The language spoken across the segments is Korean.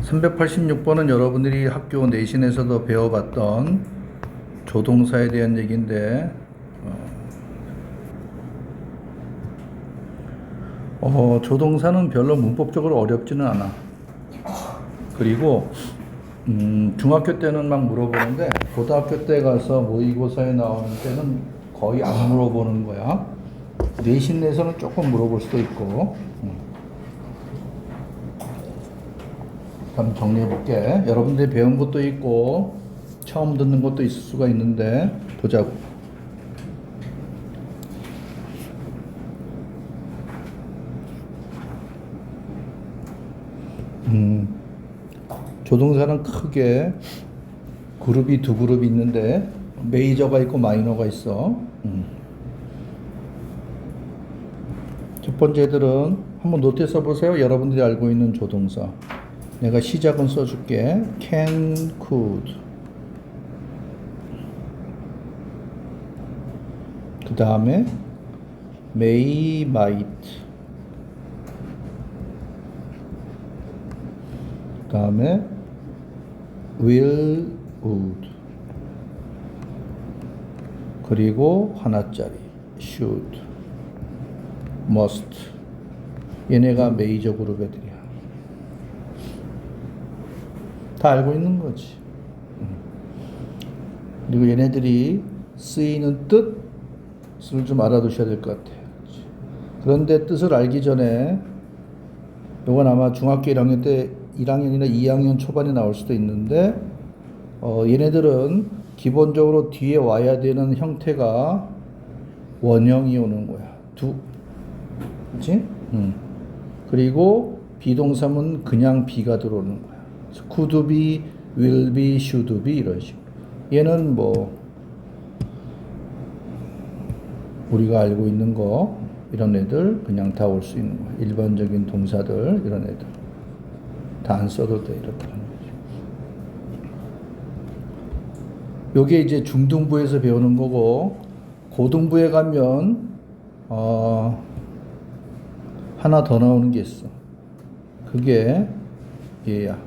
386번은 여러분들이 학교 내신에서도 배워봤던 조동사에 대한 얘기인데, 조동사는 별로 문법적으로 어렵지는 않아. 그리고 중학교 때는 막 물어보는데 고등학교 때 가서 모의고사에 나오는 때는 거의 안 물어보는 거야. 내신에서는 조금 물어볼 수도 있고. 한번 정리해 볼게. 여러분들이 배운 것도 있고 처음 듣는 것도 있을 수가 있는데 보자고. 조동사는 크게 그룹이 두 그룹이 있는데 메이저가 있고 마이너가 있어. 첫 번째들은 한번 노트에 써보세요. 여러분들이 알고 있는 조동사. 내가 시작은 써줄게. can, could. 그 다음에 may, might. 그 다음에 will, would. 그리고 하나짜리 should, must. 얘네가 메이저 그룹 애들이야. 다 알고 있는 거지. 그리고 얘네들이 쓰이는 뜻을 좀 알아두셔야 될 것 같아요. 그런데 뜻을 알기 전에 이건 아마 중학교 1학년 때 1학년이나 2학년 초반에 나올 수도 있는데 얘네들은 기본적으로 뒤에 와야 되는 형태가 원형이 오는 거야. 그치? 그리고 비동사는 그냥 be가 들어오는 거야. could be, will be, should be 이런 식으로. 얘는 뭐 우리가 알고 있는 거 이런 애들 그냥 다 올 수 있는 거야. 일반적인 동사들 이런 애들 다 안 써도 돼. 이렇게 하는 거죠. 요게 이제 중등부에서 배우는 거고 고등부에 가면 하나 더 나오는 게 있어. 그게 얘야.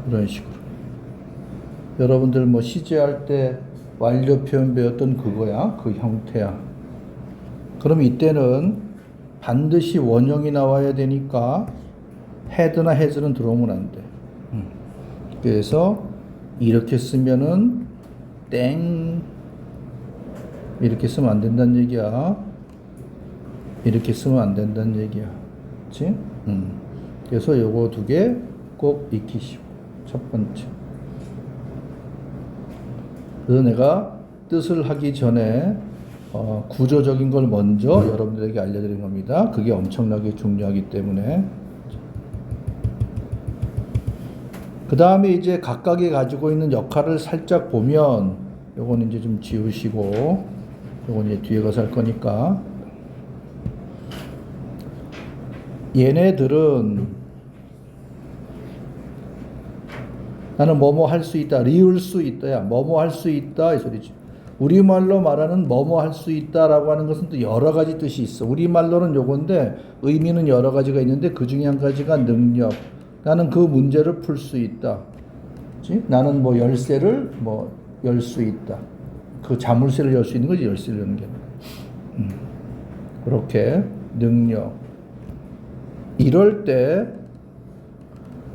이런 식으로. 여러분들 뭐 시제할 때 완료 표현 배웠던 그거야. 그 형태야. 그럼 이때는 반드시 원형이 나와야 되니까 had나 has는 들어오면 안 돼. 그래서 이렇게 쓰면은 땡 이렇게 쓰면 안 된다는 얘기야. 이렇게 쓰면 안 된다는 얘기야. 그치? 그래서 요거 두 개 꼭 익히시고. 첫 번째. 그래서 내가 뜻을 하기 전에 구조적인 걸 먼저 여러분들에게 알려드린 겁니다. 그게 엄청나게 중요하기 때문에. 그 다음에 이제 각각이 가지고 있는 역할을 살짝 보면 요건 이제 좀 지우시고 요건 이제 뒤에 가서 할 거니까 얘네들은 나는 뭐뭐 할 수 있다. 리을 수 있다야. 뭐뭐 할 수 있다 이 소리지. 우리말로 말하는 뭐뭐 할 수 있다라고 하는 것은 또 여러 가지 뜻이 있어. 우리말로는 요건데 의미는 여러 가지가 있는데 그 중에 한 가지가 능력. 나는 그 문제를 풀 수 있다. 그치? 나는 뭐 열쇠를 뭐 열 수 있다. 그 자물쇠를 열 수 있는 거지 열쇠를 여는 게. 그렇게 능력. 이럴 때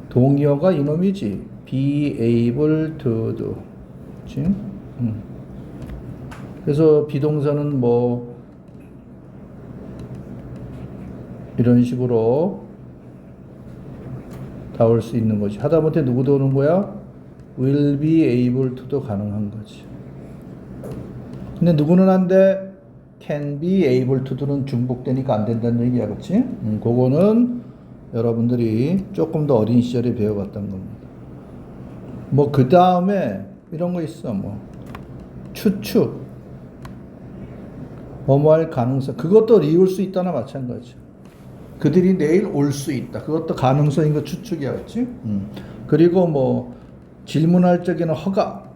동의어가 이놈이지. be able to do. 그치? 그래서 비동사는 뭐 이런 식으로 다 올 수 있는 거지. 하다못해 누구도 오는 거야? will be able to도 가능한 거지. 근데 누구는 안 돼? can be able to도는 중복되니까 안 된다는 얘기야. 그치? 그거는 여러분들이 조금 더 어린 시절에 배워봤던 겁니다. 뭐 그 다음에 이런 거 있어. 뭐 추측 뭐뭐 할 가능성 그것도 리울 수 있다나 마찬가지. 그들이 내일 올 수 있다. 그것도 가능성인 거 추측이야. 그렇지? 그리고 뭐 질문할 적에는 허가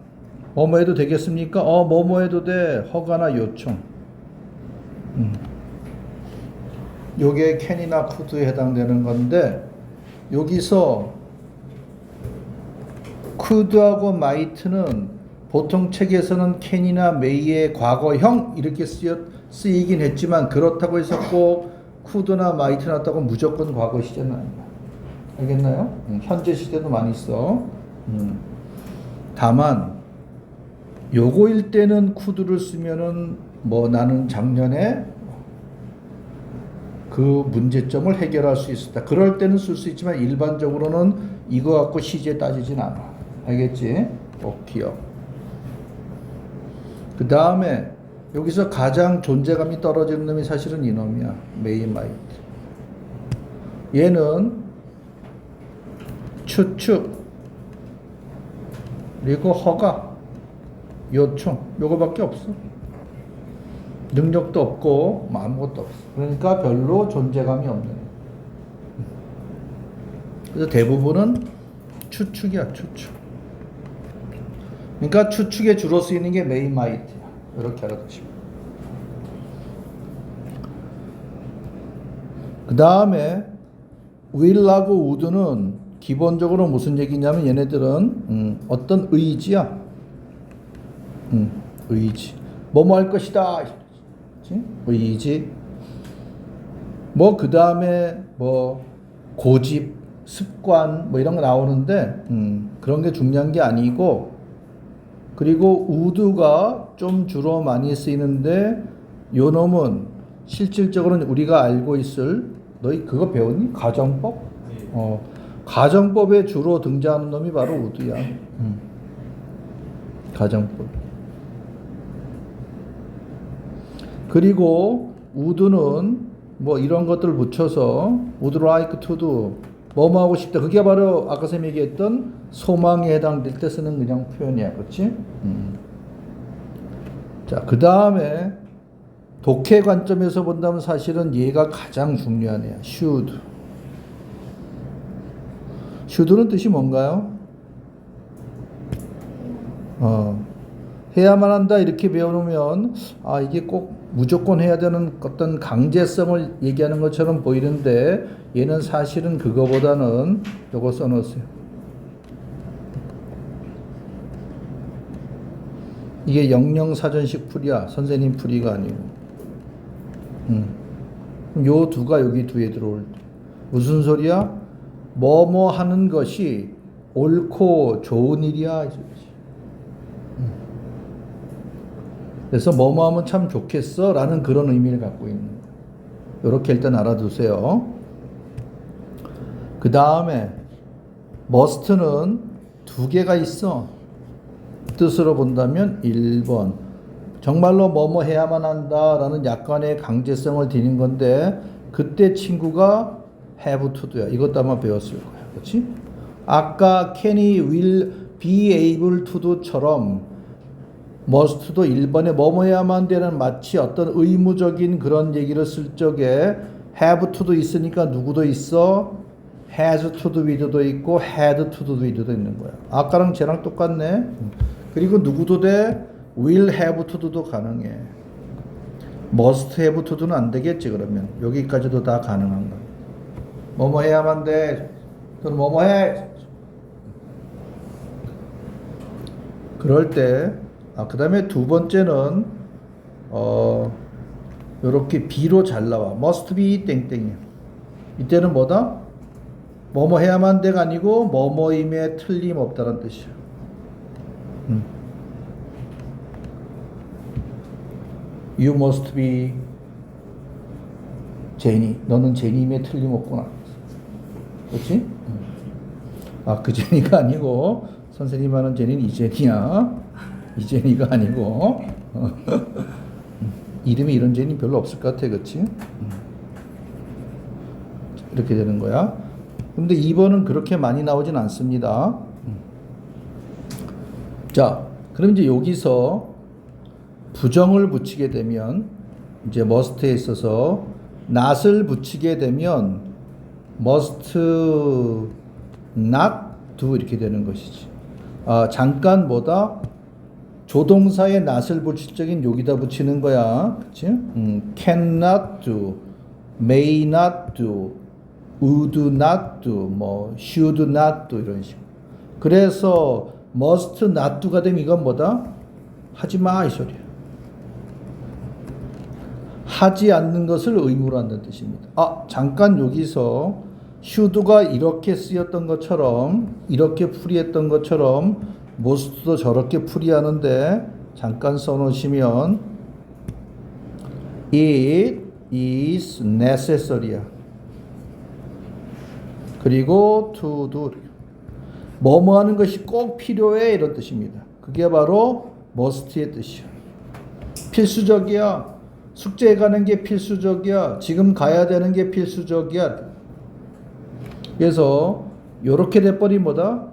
뭐뭐 해도 되겠습니까? 뭐뭐 해도 돼. 허가나 요청. 요게 can이나 could에 해당되는 건데 여기서 could하고 might는 보통 책에서는 can이나 may의 과거형 이렇게 쓰이긴 했지만 그렇다고 해서 꼭 could나 might 나왔다고 무조건 과거 시제는 아니야. 알겠나요? 현재 시제도 많이 써. 다만 요거일 때는 could를 쓰면은 뭐 나는 작년에 그 문제점을 해결할 수 있었다. 그럴 때는 쓸 수 있지만 일반적으로는 이거 갖고 시제 따지진 않아. 알겠지? 꼭 기억. 그 다음에 여기서 가장 존재감이 떨어지는 놈이 사실은 이놈이야. may, might. 얘는 추측 그리고 허가 요청 요거밖에 없어. 능력도 없고 아무것도 없어. 그러니까 별로 존재감이 없는. 그래서 대부분은 추측이야, 추측. 그러니까 추측에 주로 쓰이는 게 may, might야. 이렇게 알아두시고. 그 다음에 will하고 would는 기본적으로 무슨 얘기냐면 얘네들은 어떤 의지야. 의지. 뭐뭐 할 것이다. 의지. 뭐 그 다음에 뭐 고집, 습관 뭐 이런 거 나오는데 그런 게 중요한 게 아니고 그리고 would가 좀 주로 많이 쓰이는데 요 놈은 실질적으로는 우리가 알고 있을 너희 그거 배웠니? 가정법? 가정법에 주로 등장하는 놈이 바로 would야. 가정법. 그리고 would는 뭐 이런 것들을 붙여서 would like to do 뭐뭐 하고 싶다. 그게 바로 아까 쌤 얘기했던 소망에 해당될 때 쓰는 그냥 표현이야. 그렇지? 자, 그 다음에 독해 관점에서 본다면 사실은 얘가 가장 중요한 애야. should. should는 뜻이 뭔가요? 해야만 한다 이렇게 배워놓으면 아 이게 꼭 무조건 해야 되는 어떤 강제성을 얘기하는 것처럼 보이는데 얘는 사실은 그거보다는 요거 써놓으세요. 이게 영영사전식 풀이야. 선생님 풀이가 아니고. 요 두가 여기 두에 들어올 때 무슨 소리야? 뭐뭐 하는 것이 옳고 좋은 일이야. 그래서 뭐뭐 하면 참 좋겠어 라는 그런 의미를 갖고 있는 거예요. 이렇게 일단 알아두세요. 그 다음에 must는 두 개가 있어. 뜻으로 본다면 1번 정말로 뭐뭐 해야만 한다 라는 약간의 강제성을 드리는 건데 그때 친구가 have to도야. 이것도 아마 배웠을 거야. 그렇지? 아까 can이 will be able to도처럼 must도 1번에 뭐뭐 해야만 되는 마치 어떤 의무적인 그런 얘기를 쓸 적에 have to도 있으니까 누구도 있어? has to도 with도 있고 had to도 with도 있는 거야. 아까랑 쟤랑 똑같네. 그리고 누구도 돼? will have to도 가능해. must have to도는 안 되겠지 그러면. 여기까지도 다 가능한 거야. 뭐뭐 해야만 돼. 또는 뭐뭐 해. 그럴 때 그 다음에 두 번째는 요렇게 B로 잘 나와. must be 땡땡이야. 이때는 뭐다? 뭐뭐 해야만 돼가 아니고 뭐뭐임에 틀림없다는 뜻이야. You must be 제니. 너는 제니임에 틀림없구나. 그렇지? 그 제니가 아니고 선생님 하는 제니는 이 제니야. 이 제니가 아니고 이름이 이런 제니 별로 없을 것 같아. 그렇지? 이렇게 되는 거야. 근데 2번은 그렇게 많이 나오진 않습니다. 자, 그럼 이제 여기서 부정을 붙이게 되면 이제 must에 있어서 not을 붙이게 되면 must not do 이렇게 되는 것이지. 잠깐 뭐다? 조동사의 not을 붙일 적인 여기다 붙이는 거야. 그치? cannot do, may not do, would not do, 뭐 should not do 이런 식으로. 그래서 must not do가 되면 이건 뭐다? 하지 마 이 소리야. 하지 않는 것을 의무로 한다는 뜻입니다. 잠깐 여기서 should가 이렇게 쓰였던 것처럼 이렇게 풀이했던 것처럼 must도 저렇게 풀이하는데 잠깐 써놓으시면 it is necessary야. 그리고 to do 뭐뭐 하는 것이 꼭 필요해 이런 뜻입니다. 그게 바로 must의 뜻이야. 필수적이야. 숙제에 가는 게 필수적이야. 지금 가야 되는 게 필수적이야. 그래서 요렇게 돼버리면 뭐다?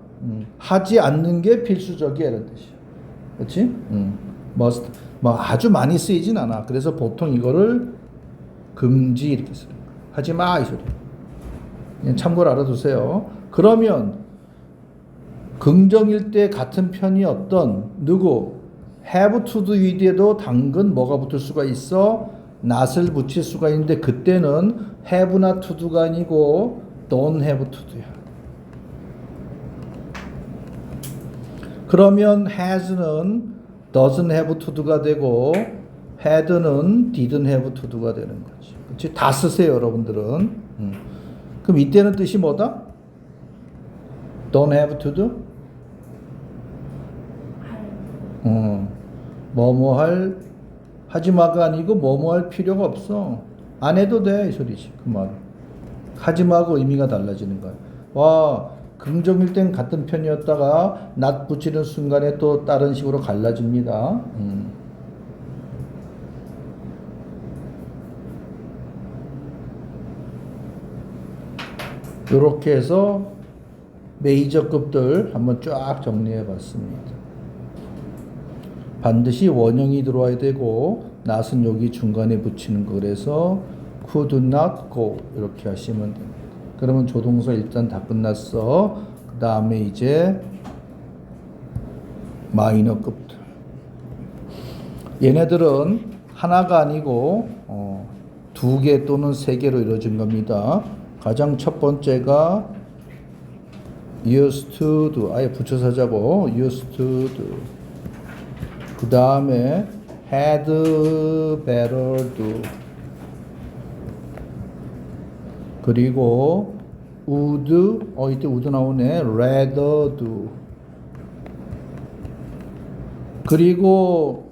하지 않는 게 필수적이야 이런 뜻이야. 그렇지? must 뭐 아주 많이 쓰이진 않아. 그래서 보통 이거를 금지 이렇게 쓰는 거야. 하지 마 이 소리. 그냥 참고로 알아두세요. 그러면 긍정일 때 같은 편이 어떤 누구 have to do 위에도 당근 뭐가 붙을 수가 있어? not을 붙일 수가 있는데 그때는 have나 to do가 아니고 don't have to do야. 그러면 has는 doesn't have to do가 되고 had는 didn't have to do가 되는 거지. 그렇지? 다 쓰세요, 여러분들은. 그럼 이때는 뜻이 뭐다? don't have to do? 뭐뭐 할 하지 마가 아니고 뭐뭐 할 필요가 없어. 안 해도 돼 이 소리지. 그 말. 하지 마고 의미가 달라지는 거야. 와, 긍정일 땐 같은 편이었다가 not 붙이는 순간에 또 다른 식으로 갈라집니다. 이렇게 해서 메이저급들 한번 쫙 정리해 봤습니다. 반드시 원형이 들어와야 되고 not은 여기 중간에 붙이는 거. 그래서 could not go 이렇게 하시면 됩니다. 그러면 조동사 일단 다 끝났어. 그 다음에 이제 마이너급들. 얘네들은 하나가 아니고 2개 또는 3개로 이루어진 겁니다. 가장 첫 번째가 used to do. 아예 붙여서 하자고. used to do. 그 다음에 had better do. 그리고 would, 이때 would 나오네. rather do. 그리고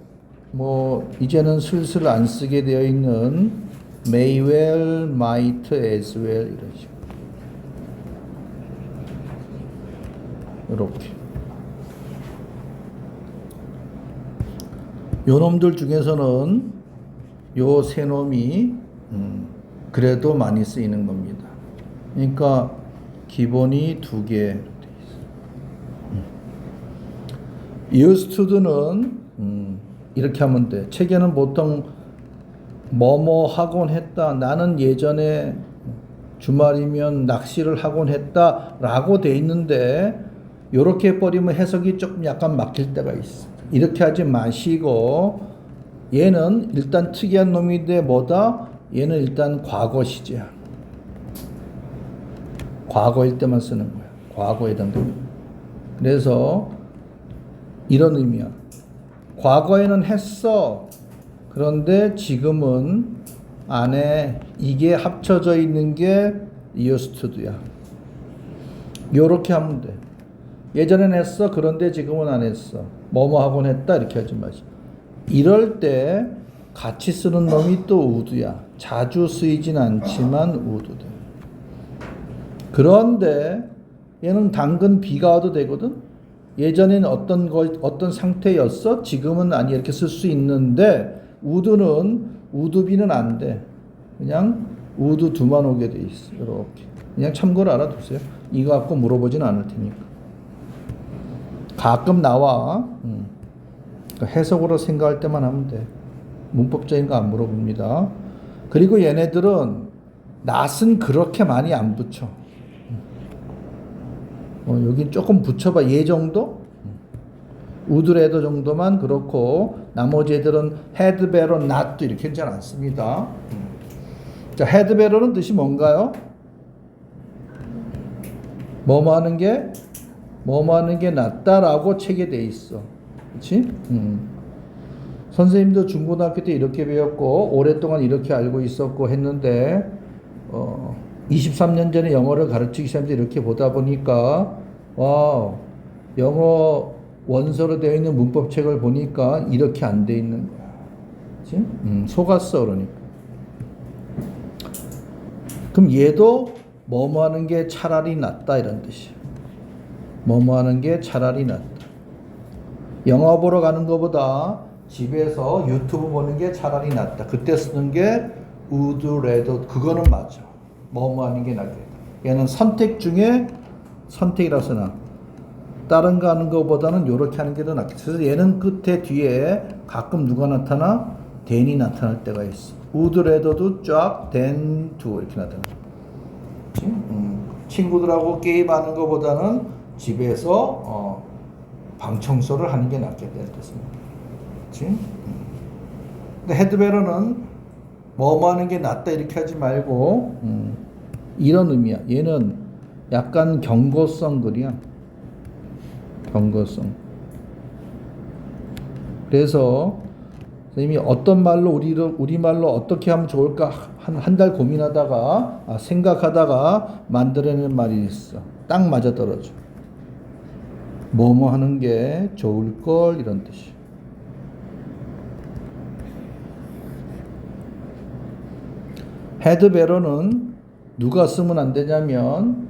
뭐 이제는 슬슬 안 쓰게 되어 있는 may well, might as well 이런 식으로. 이렇게. 요 놈들 중에서는 요 세 놈이 그래도 많이 쓰이는 겁니다. 그러니까 기본이 2개 돼 있어요. used to do는 이렇게 하면 돼. 책에는 보통 뭐뭐 하곤 했다. 나는 예전에 주말이면 낚시를 하곤 했다 라고 돼 있는데 이렇게 해버리면 해석이 조금 약간 막힐 때가 있어. 이렇게 하지 마시고 얘는 일단 특이한 놈인데 뭐다? 얘는 일단 과거 시제야. 과거일 때만 쓰는 거야. 과거에 해당됩니다. 그래서 이런 의미야. 과거에는 했어. 그런데 지금은 안 해. 이게 합쳐져 있는 게 used to야. 요렇게 하면 돼. 예전엔 했어. 그런데 지금은 안 했어. 뭐뭐 하곤 했다. 이렇게 하지 마시. 이럴 때 같이 쓰는 놈이 또 would야. 자주 쓰이진 않지만 would 돼. 그런데 얘는 당근 비가 와도 되거든. 예전에는 어떤 상태였어. 지금은 아니 이렇게 쓸 수 있는데 would는 would be는 안 돼. 그냥 would do만 오게 돼 있어. 이렇게. 그냥 참고로 알아두세요. 이거 갖고 물어보진 않을 테니까. 가끔 나와. 그러니까 해석으로 생각할 때만 하면 돼. 문법적인 거 안 물어봅니다. 그리고 얘네들은 not은 그렇게 많이 안 붙여. 여긴 조금 붙여봐. 얘 정도? would rather 정도만 그렇고 나머지 애들은 had better not도 이렇게 잘 안 씁니다. 자, had better는 뜻이 뭔가요? 뭐뭐 하는 게 뭐뭐 하는 게 낫다라고 책에 돼 있어. 그렇지? 선생님도 중고등학교 때 이렇게 배웠고 오랫동안 이렇게 알고 있었고 했는데 23년 전에 영어를 가르치기 시작했는데 이렇게 보다 보니까 와, 영어 원서로 되어 있는 문법책을 보니까 이렇게 안 돼 있는 거야. 그렇지? 속았어 그러니까. 그럼 얘도 뭐뭐 하는 게 차라리 낫다 이런 뜻이야. 뭐뭐 하는 게 차라리 낫다. 영화 보러 가는 것보다 집에서 유튜브 보는 게 차라리 낫다. 그때 쓰는 게 would rather. 그거는 맞아. 뭐뭐 하는 게 낫겠다. 얘는 선택 중에 선택이라서 나. 다른 거 하는 것보다는 이렇게 하는 게 더 낫겠다. 그래서 얘는 끝에 뒤에 가끔 누가 나타나? than이 나타날 때가 있어. would rather도 쫙 than to 이렇게 나타나. 친구들하고 게임하는 것보다는 집에서 방 청소를 하는 게 낫겠다 뜻입니다. 그렇지? 근데 헤드베러는 뭐뭐 하는 게 낫다 이렇게 하지 말고 이런 의미야. 얘는 약간 경고성 글이야. 경고성. 그래서 선생님이 어떤 말로 우리말로 어떻게 하면 좋을까 한 달 고민하다가 생각하다가 만들어낸 말이 있어. 딱 맞아떨어져. 뭐뭐 하는 게 좋을 걸 이런 뜻이야. 헤드베러는 누가 쓰면 안 되냐면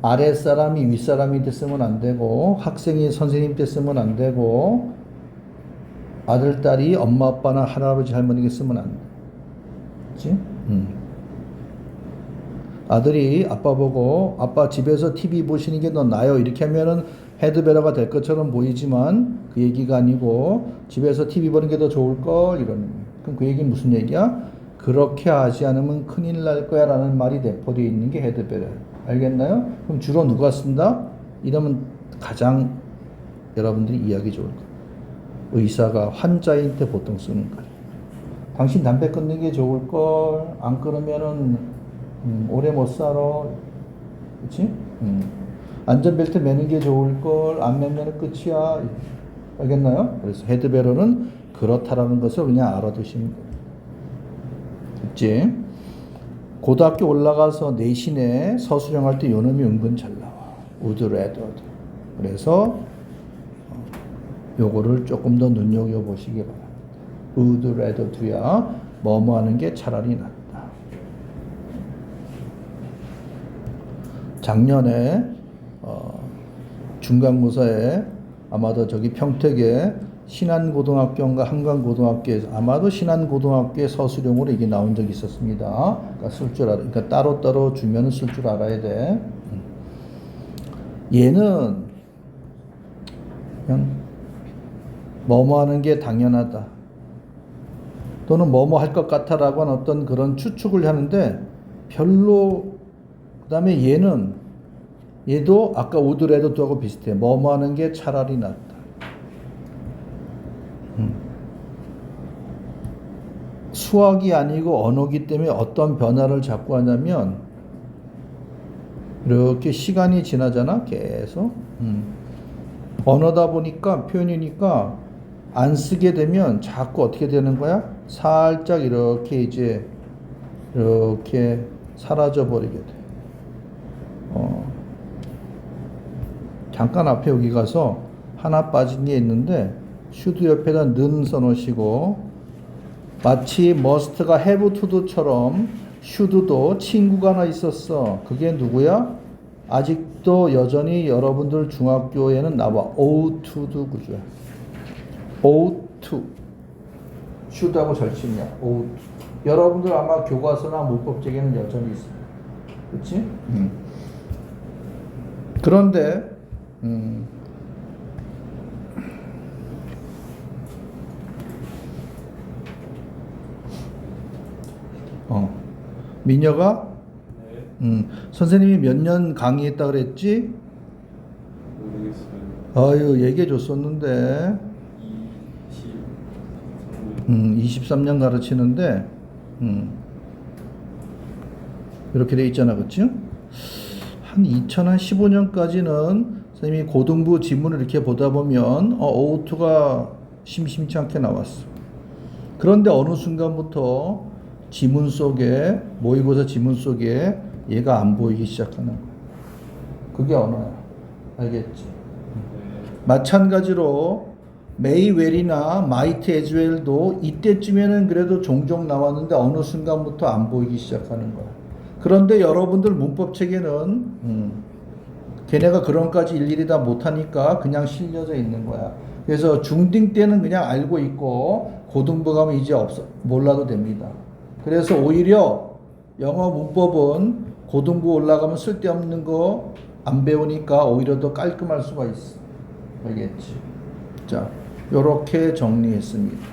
아랫사람이 윗사람한테 쓰면 안 되고 학생이 선생님한테 쓰면 안 되고 아들, 딸이 엄마, 아빠나 할아버지, 할머니에게 쓰면 안 돼. 그치? 아들이 아빠 보고 아빠 집에서 TV 보시는 게 더 나아요 이렇게 하면은 헤드베러가 될 것처럼 보이지만 그 얘기가 아니고 집에서 TV 보는 게 더 좋을 걸 이러는. 그럼 그 얘기는 무슨 얘기야? 그렇게 하지 않으면 큰일 날 거야 라는 말이 내포되어 있는 게 헤드베러. 알겠나요? 그럼 주로 누가 쓴다? 이러면 가장 여러분들이 이해하기 좋을 거예요. 의사가 환자한테 보통 쓰는 거예요. 당신 담배 끊는 게 좋을 걸. 안 끊으면은 오래 못 살아. 그렇지? 안전벨트 매는 게 좋을 걸. 안 매면 끝이야. 알겠나요? 그래서 헤드베러는 그렇다라는 것을 그냥 알아두시면 돼요. 됐지? 고등학교 올라가서 내신에 서술형 할 때 요놈이 은근 잘 나와. would rather. 그래서 요거를 조금 더 눈여겨보시기 바랍니다. would rather do야 뭐뭐 하는 게 차라리 낫다. 작년에 중간고사에 아마도 저기 평택에 신안고등학교인가 한강고등학교에서 아마도 신안고등학교의 서술형으로 이게 나온 적이 있었습니다. 그러니까 쓸 줄 알아. 그러니까 따로따로 주면은 쓸 줄 알아야 돼. 얘는 그냥 뭐뭐 하는 게 당연하다. 또는 뭐뭐 할 것 같아라고 하는 어떤 그런 추측을 하는데 별로 그 다음에 얘도 아까 would rather do하고 비슷해. 뭐뭐 하는 게 차라리 낫다. 수학이 아니고 언어기 때문에 어떤 변화를 자꾸 하냐면 이렇게 시간이 지나잖아 계속 언어다 보니까 표현이니까 안 쓰게 되면 자꾸 어떻게 되는 거야? 살짝 이렇게 이제 이렇게 사라져 버리게 돼. 잠깐 앞에 여기 가서 하나 빠진 게 있는데 should 옆에다 는 써놓으시고 마치 must가 have to도처럼 should도 친구가 하나 있었어. 그게 누구야? 아직도 여전히 여러분들 중학교에는 나와. ought to도 그죠? ought to. should하고 절친이야. ought. 여러분들 아마 교과서나 문법책에는 여전히 있어. 그렇지? 그런데 민혁아? 네. 선생님이 몇 년 강의했다 그랬지? 모르겠어요. 아유, 얘기해 줬었는데. 23년 가르치는데, 이렇게 돼 있잖아, 그치? 한 2015년까지는 선생님이 고등부 지문을 이렇게 보다 보면 O2가 심심치 않게 나왔어. 그런데 어느 순간부터 지문 속에 모의고사 지문 속에 얘가 안 보이기 시작하는 거야. 그게 언어야. 알겠지? 마찬가지로 may well이나 might as well도 이때쯤에는 그래도 종종 나왔는데 어느 순간부터 안 보이기 시작하는 거야. 그런데 여러분들 문법 책에는 걔네가 그런까지 일일이 다 못하니까 그냥 실려져 있는 거야. 그래서 중딩 때는 그냥 알고 있고 고등부 가면 이제 몰라도 됩니다. 그래서 오히려 영어 문법은 고등부 올라가면 쓸데없는 거 안 배우니까 오히려 더 깔끔할 수가 있어. 알겠지? 자, 요렇게 정리했습니다.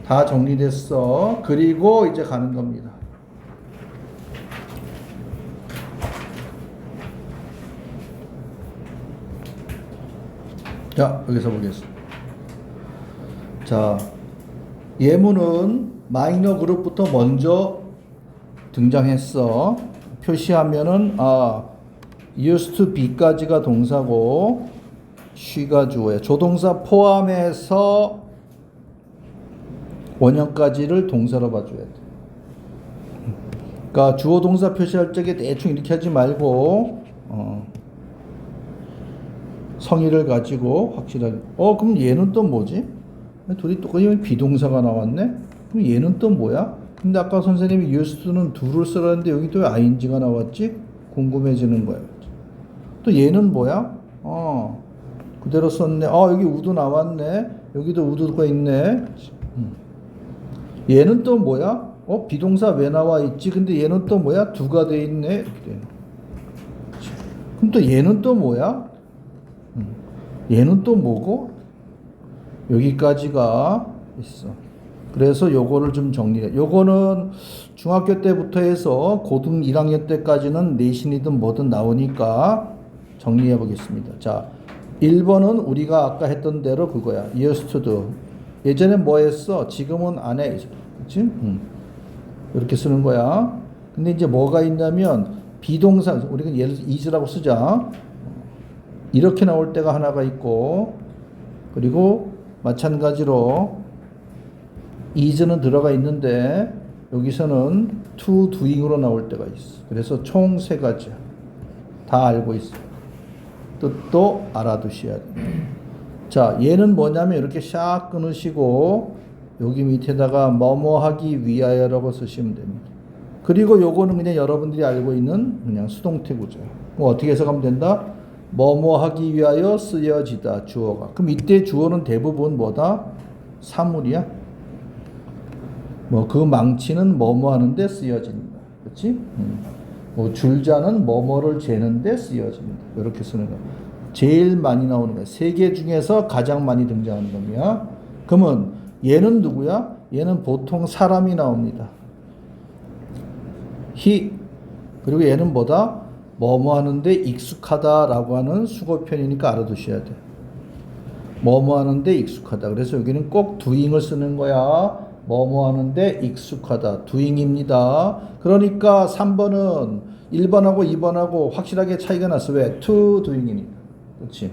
다 정리됐어. 그리고 이제 가는 겁니다. 자, 여기서 보겠습니다. 자, 예문은 마이너 그룹부터 먼저 등장했어. 표시하면은 used to be까지가 동사고 she가 주어야. 조동사 포함해서 원형까지를 동사로 봐줘야 돼. 그러니까 주어 동사 표시할 적에 대충 이렇게 하지 말고 성의를 가지고 확실하게. 그럼 얘는 또 뭐지? 둘이 똑같이 비동사가 나왔네? 그럼 얘는 또 뭐야? 근데 아까 선생님이 used to는 do를 쓰라는데 여기 또 왜 ing가 나왔지? 궁금해지는 거야. 또 얘는 뭐야? 그대로 썼네. 여기 우도 나왔네. 여기도 우도가 있네. 얘는 또 뭐야? 비동사 왜 나와 있지? 근데 얘는 또 뭐야? do가 돼 있네. 이렇게. 그럼 또 얘는 또 뭐야? 얘는 또 뭐고? 여기까지가 있어. 그래서 요거를 좀 정리해. 요거는 중학교 때부터 해서 고등 1학년 때까지는 내신이든 뭐든 나오니까 정리해 보겠습니다. 자, 1번은 우리가 아까 했던 대로 그거야. used to do. 예전에 뭐 했어? 지금은 안 해. 그치? 이렇게 쓰는 거야. 근데 이제 뭐가 있냐면 비동사, 우리가 예를 들어 is라고 쓰자. 이렇게 나올 때가 하나가 있고, 그리고 마찬가지로 is는 들어가 있는데 여기서는 to doing으로 나올 때가 있어. 그래서 총 세 가지야. 다 알고 있어. 뜻도 알아두셔야 돼. 자, 얘는 뭐냐면 이렇게 샥 끊으시고 여기 밑에다가 뭐뭐 하기 위하여라고 쓰시면 됩니다. 그리고 요거는 그냥 여러분들이 알고 있는 그냥 수동태 구조야. 그럼 어떻게 해석하면 된다? 뭐뭐 하기 위하여 쓰여지다, 주어가. 그럼 이때 주어는 대부분 뭐다? 사물이야. 그 망치는 뭐뭐 하는데 쓰여진다. 그렇지? 줄자는 뭐뭐를 재는데 쓰여집니다. 이렇게 쓰는 거야. 제일 많이 나오는 거야. 세 개 중에서 가장 많이 등장하는 겁니다. 그러면 얘는 누구야? 얘는 보통 사람이 나옵니다. he. 그리고 얘는 뭐다? 뭐뭐 하는데 익숙하다라고 하는 수거편이니까 알아두셔야 돼. 뭐뭐 하는데 익숙하다. 그래서 여기는 꼭 doing을 쓰는 거야. 뭐뭐 하는데 익숙하다. doing입니다. 그러니까 3번은 1번하고 2번하고 확실하게 차이가 났어. 왜? to doing이니까. 그렇지?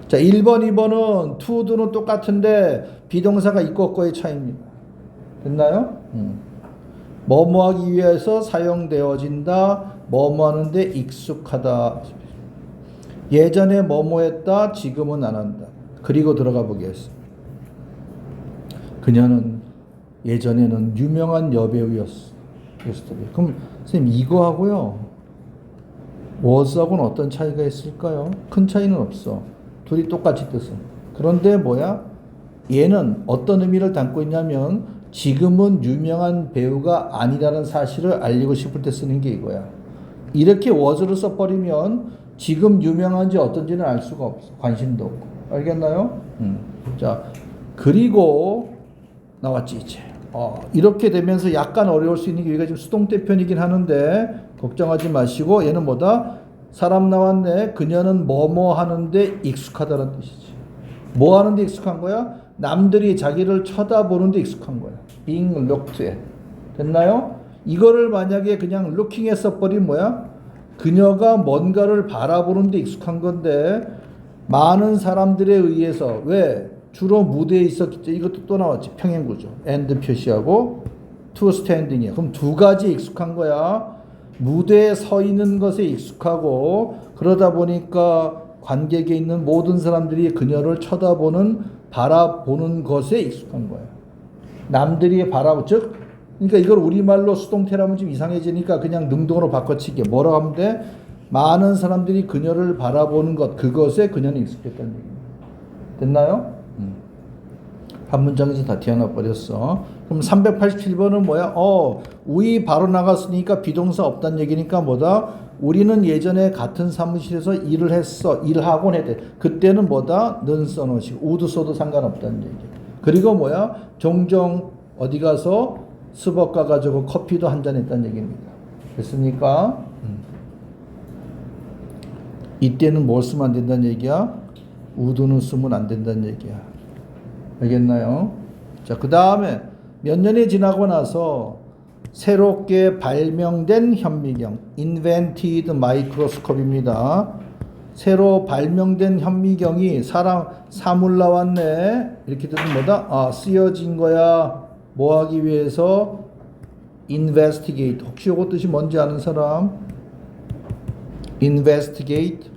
자, 1번, 2번은 to do는 똑같은데 비동사가 있고 없고의 차이입니다. 됐나요? 뭐뭐 하기 위해서 사용되어진다. 뭐뭐 하는데 익숙하다. 예전에 뭐뭐 했다. 지금은 안 한다. 그리고 들어가 보겠습니다. 그녀는 예전에는 유명한 여배우였어. 그럼 선생님 이거 하고요. was하고는 어떤 차이가 있을까요? 큰 차이는 없어. 둘이 똑같이 뜻은. 그런데 뭐야? 얘는 어떤 의미를 담고 있냐면 지금은 유명한 배우가 아니라는 사실을 알리고 싶을 때 쓰는 게 이거야. 이렇게 was를 써버리면 지금 유명한지 어떤지는 알 수가 없어. 관심도 없고. 알겠나요? 자, 그리고 나왔지 이제. 이렇게 되면서 약간 어려울 수 있는 게 여기가 지금 수동태 편이긴 하는데 걱정하지 마시고 얘는 뭐다? 사람 나왔네. 그녀는 뭐뭐 하는데 익숙하다는 뜻이지. 뭐 하는데 익숙한 거야? 남들이 자기를 쳐다보는데 익숙한 거야. being looked at. 됐나요? 이거를 만약에 그냥 looking at 써버리면 뭐야? 그녀가 뭔가를 바라보는 데 익숙한 건데 많은 사람들에 의해서 왜 주로 무대에 있었겠죠. 이것도 또 나왔지. 평행구조. and 표시하고 to standing이야. 그럼 두 가지 익숙한 거야. 무대에 서 있는 것에 익숙하고 그러다 보니까 관객에 있는 모든 사람들이 그녀를 쳐다보는 바라보는 것에 익숙한 거야. 남들이 바라보 즉 그러니까 이걸 우리말로 수동태라면 좀 이상해지니까 그냥 능동으로 바꿔치기. 뭐라고 하면 돼? 많은 사람들이 그녀를 바라보는 것 그것에 그녀는 익숙했다는 얘기입니다. 됐나요? 한 문장에서 다 튀어나와 버렸어. 그럼 387번은 뭐야? 우이 바로 나갔으니까 비동사 없다는 얘기니까 뭐다? 우리는 예전에 같은 사무실에서 일을 했어. 일하곤 했대. 그때는 뭐다? 는 써놓으시고 우드 써도 상관없다는 얘기. 그리고 뭐야? 종종 어디 가서 스벅 가가지고 커피도 한잔 했다는 얘기입니다. 됐습니까? 이때는 뭘 쓰면 안 된다는 얘기야? 우드는 쓰면 안 된다는 얘기야. 알겠나요? 자, 그 다음에 몇 년이 지나고 나서 새롭게 발명된 현미경, invented microscope입니다. 새로 발명된 현미경이 사물 나왔네. 이렇게 되면 뭐다? 쓰여진 거야. 뭐 하기 위해서? investigate. 혹시 이거 뜻이 뭔지 아는 사람? investigate.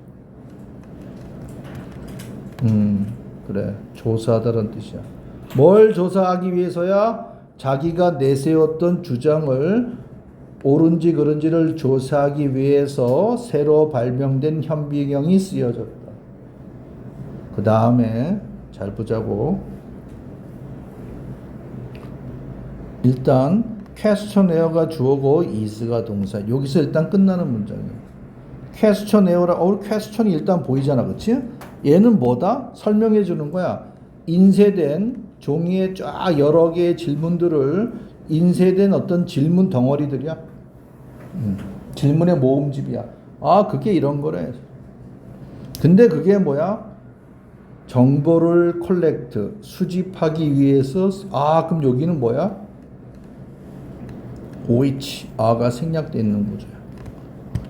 그래. 조사하다는 뜻이야. 뭘 조사하기 위해서야? 자기가 내세웠던 주장을 옳은지 그른지를 조사하기 위해서 새로 발명된 현미경이 쓰여졌다. 그 다음에 잘 보자고. 일단 questionnaire 주어고 is가 동사. 여기서 일단 끝나는 문장이에요. questionnaire question이 일단 보이잖아. 그치? 얘는 뭐다? 설명해 주는 거야. 인쇄된 종이에 쫙 여러 개의 질문들을 인쇄된 어떤 질문 덩어리들이야. 질문의 모음집이야. 그게 이런 거래. 근데 그게 뭐야? 정보를 콜렉트, 수집하기 위해서. 그럼 여기는 뭐야? which가 생략되어 있는 거죠.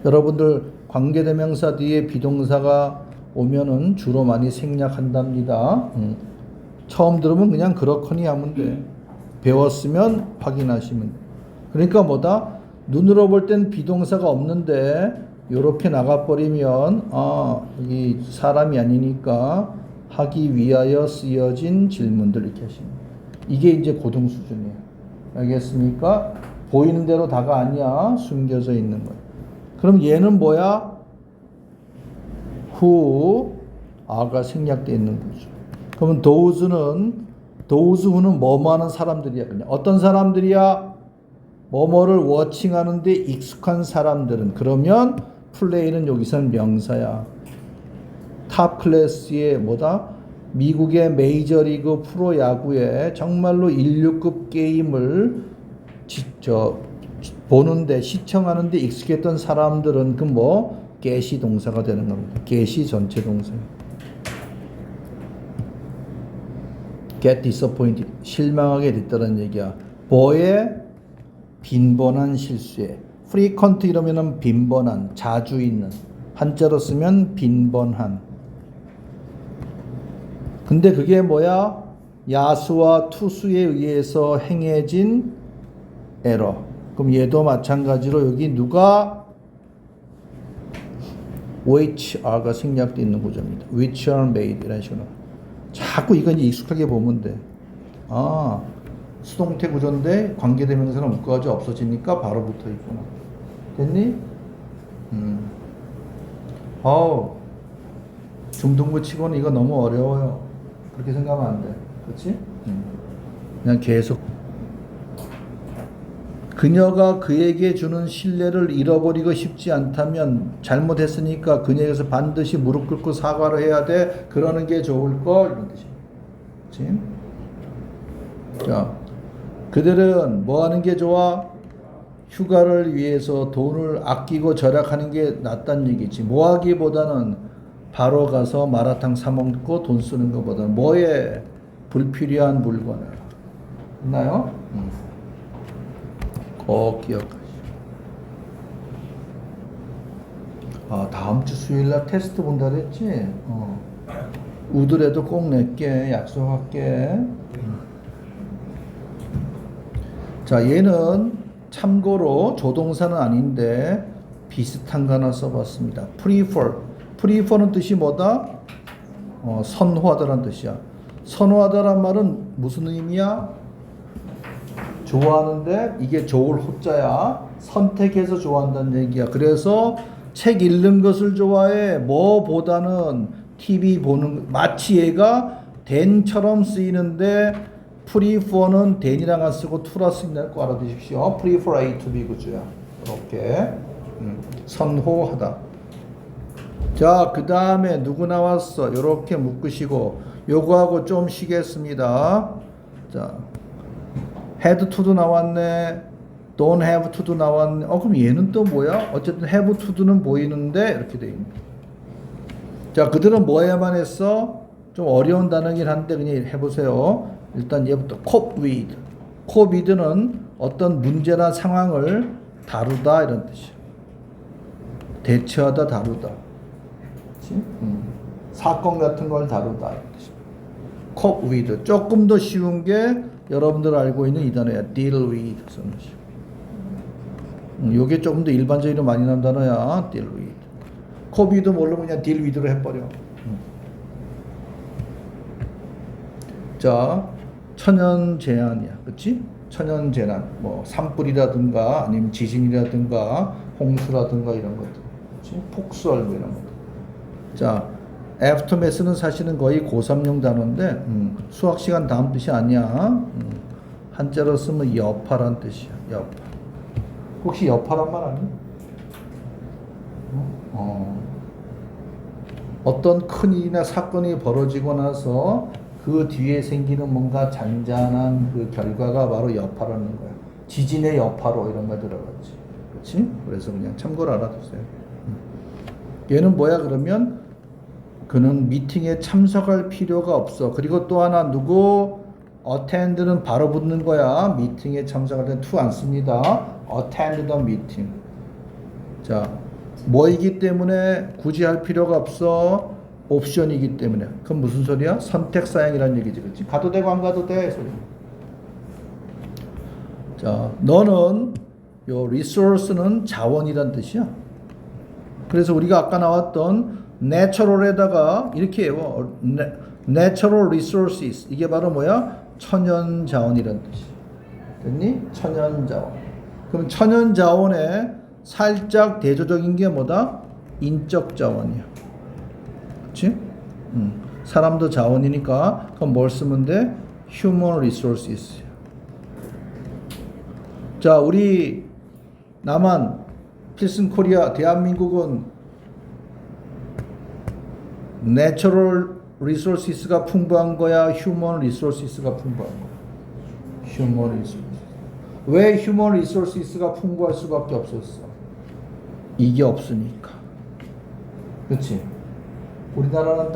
여러분들 관계대명사 뒤에 비동사가 오면은 주로 많이 생략한답니다. 처음 들으면 그냥 그렇거니 하면 돼. 배웠으면 확인하시면 돼. 그러니까 뭐다? 눈으로 볼 땐 비동사가 없는데 요렇게 나가버리면 이 사람이 아니니까 하기 위하여 쓰여진 질문들 이렇게 하시면 돼. 이게 이제 고등 수준이에요. 알겠습니까? 보이는 대로 다가 아니야. 숨겨져 있는 거야. 그럼 얘는 뭐야? who가 생략되어 있는 거죠. 그러면 those who는 뭐뭐 하는 사람들이야. 그냥 어떤 사람들이야? 뭐뭐를 워칭하는데 익숙한 사람들은. 그러면 플레이는 여기서는 명사야. 탑 클래스의 뭐다? 미국의 메이저리그 프로야구에 정말로 인류급 게임을 보는데 시청하는데 익숙했던 사람들은 get이 동사가 되는 겁니다. get이 전체 동사예요. get disappointed. 실망하게 됐다는 얘기야. 뭐에? 빈번한 실수에. frequent 이러면은 빈번한, 자주 있는. 한자로 쓰면 빈번한. 근데 그게 뭐야? 야수와 투수에 의해서 행해진 에러. 그럼 얘도 마찬가지로 여기 누가 which가 생략되어 있는 구조입니다. which are made 이런 식으로. 자꾸 이건 익숙하게 보면 돼. 수동태 구조인데 관계대명사는 묶어가지고 없어지니까 바로 붙어 있구나. 됐니? 중등부 치고는 이거 너무 어려워요. 그렇게 생각하면 안 돼. 그렇지? 그냥 계속. 그녀가 그에게 주는 신뢰를 잃어버리고 싶지 않다면 잘못했으니까 그녀에게서 반드시 무릎 꿇고 사과를 해야 돼. 그러는 게 좋을 걸. 이런 뜻이야. 그렇지? 자, 그들은 뭐 하는 게 좋아? 휴가를 위해서 돈을 아끼고 절약하는 게 낫다는 얘기지. 뭐 하기보다는 바로 가서 마라탕 사 먹고 돈 쓰는 것보다는 뭐에? 불필요한 물건을. 있나요? 꼭 기억하시오. 아, 다음 주 수요일 날 테스트 본다 그랬지? 우드래도 꼭 낼게. 약속할게. 자, 얘는 참고로 조동사는 아닌데 비슷한 거 하나 써봤습니다. prefer. prefer는 뜻이 뭐다? 선호하다란 뜻이야. 선호하다란 말은 무슨 의미야? 좋아하는데 이게 좋을 호자야. 선택해서 좋아한다는 얘기야. 그래서 책 읽는 것을 좋아해. 뭐보다는 TV 보는, 마치 얘가 than처럼 쓰이는데 prefer는 than이랑 안 쓰고 to라 쓰인다는 거 알아두십시오. prefer A to B 구조야. 이렇게 선호하다. 자, 그 다음에 누구 나왔어? 이렇게 묶으시고 요거하고 좀 쉬겠습니다. 자, had to도 나왔네. don't have to도 나왔네. 그럼 얘는 또 뭐야? 어쨌든 have to는 보이는데 이렇게 돼 있네. 자, 그들은 뭐 해야만 했어? 좀 어려운 단어긴 한데 그냥 해보세요. 일단 얘부터 cope with. cope with는 어떤 문제나 상황을 다루다 이런 뜻이야. 대처하다, 다루다. 그치? 사건 같은 걸 다루다 이런 뜻이야. cope with. 조금 더 쉬운 게 여러분들 알고 있는 이 단어야. deal with. 쓰는 식으로. 요게 조금 더 일반적으로 많이 나온 단어야. deal with. cope with 모르면 그냥 deal with로 해버려. 자, 천연재난이야. 그치? 천연재난. 뭐, 산불이라든가, 아니면 지진이라든가, 홍수라든가 이런 것들. 그치? 폭설 뭐 이런 것들. 자, aftermath는 사실은 거의 고3용 단어인데, 수학 시간 다음 뜻이 아니야. 한자로 쓰면 여파란 뜻이야. 여파. 혹시 여파란 말 아니? 어떤 큰 일이나 사건이 벌어지고 나서 그 뒤에 생기는 뭔가 잔잔한 그 결과가 바로 여파라는 거야. 지진의 여파로 이런 말 들어갔지. 그렇지? 그래서 그냥 참고로 알아두세요. 얘는 뭐야 그러면 그는 미팅에 참석할 필요가 없어. 그리고 또 하나 누구 attend는 바로 붙는 거야. 미팅에 참석할 때는 to 안 씁니다. attend the meeting. 자, 뭐이기 때문에 굳이 할 필요가 없어? 옵션이기 때문에. 그럼 무슨 소리야? 선택 사양이라는 얘기지. 그렇지? 가도 되고 안 가도 돼. 소리. 자, 너는 요 resource는 자원이란 뜻이야. 그래서 우리가 아까 나왔던 natural에다가 이렇게 해요. natural resources. 이게 바로 뭐야? 천연 자원이란 뜻이야. 됐니? 천연 자원. 그럼 천연 자원에 살짝 대조적인 게 뭐다? 인적 자원이야. 그치? 사람도 자원이니까 그럼 뭘 쓰면 돼? human resources. 자, 우리 남한 필승 코리아 대한민국은 natural resources가 풍부한 거야? human resources가 풍부한 거야? human resources. 왜 human resources가 풍부할 수밖에 없었어? 이게 없으니까. 그렇지? 우리나라는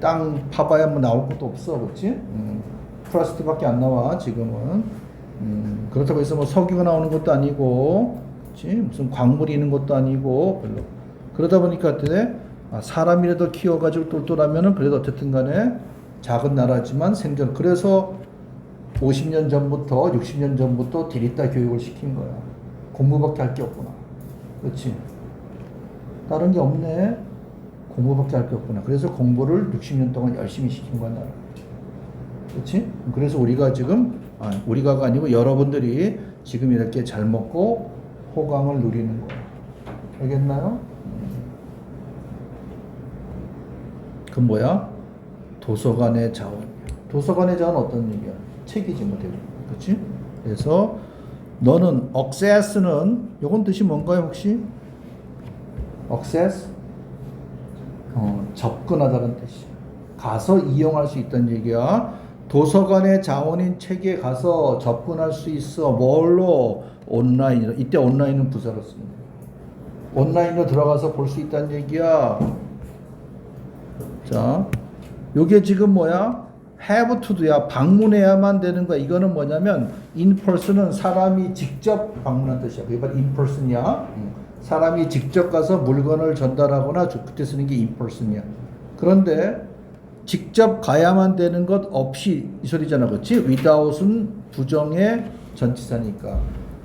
땅 파봐야 뭐 나올 것도 없어, 그렇지? 플라스틱밖에 안 나와 지금은. 그렇다고 해서 뭐 석유가 나오는 것도 아니고, 그렇지? 무슨 광물이 있는 것도 아니고, 별로. 그러다 보니까 어때? 사람이라도 키워가지고 똘똘하면은 그래도 어쨌든간에 작은 나라지만 생존. 그래서 50년 전부터 60년 전부터 디리타 교육을 시킨 거야. 공부밖에 할 게 없구나. 그렇지? 다른 게 없네. 공부밖에 할 게 없구나. 그래서 공부를 60년 동안 열심히 시킨 거야, 나라. 그렇지? 그래서 우리가 지금, 우리가가 아니고 여러분들이 지금 이렇게 잘 먹고 호강을 누리는 거야. 알겠나요? 그 뭐야? 도서관의 자원. 도서관의 자원 어떤 얘기야? 책이지 뭐 대부분. 그렇지? 그래서 너는 access는 요건 뜻이 뭔가요 혹시? access? 접근하다는 뜻이야. 가서 이용할 수 있다는 얘기야. 도서관의 자원인 책에 가서 접근할 수 있어. 뭘로? 온라인으로. 이때 온라인은 부사로 씁니다. 온라인으로 들어가서 볼 수 있다는 얘기야. 자, 요게 지금 뭐야? have to도야. 방문해야만 되는 거야. 이거는 뭐냐면 in person은 사람이 직접 방문한 뜻이야. 그게 바로 in person이야. 사람이 직접 가서 물건을 전달하거나 그때 쓰는 게 in person이야. 그런데 직접 가야만 되는 것 없이 이 소리잖아, 그렇지? without은 부정의 전치사니까.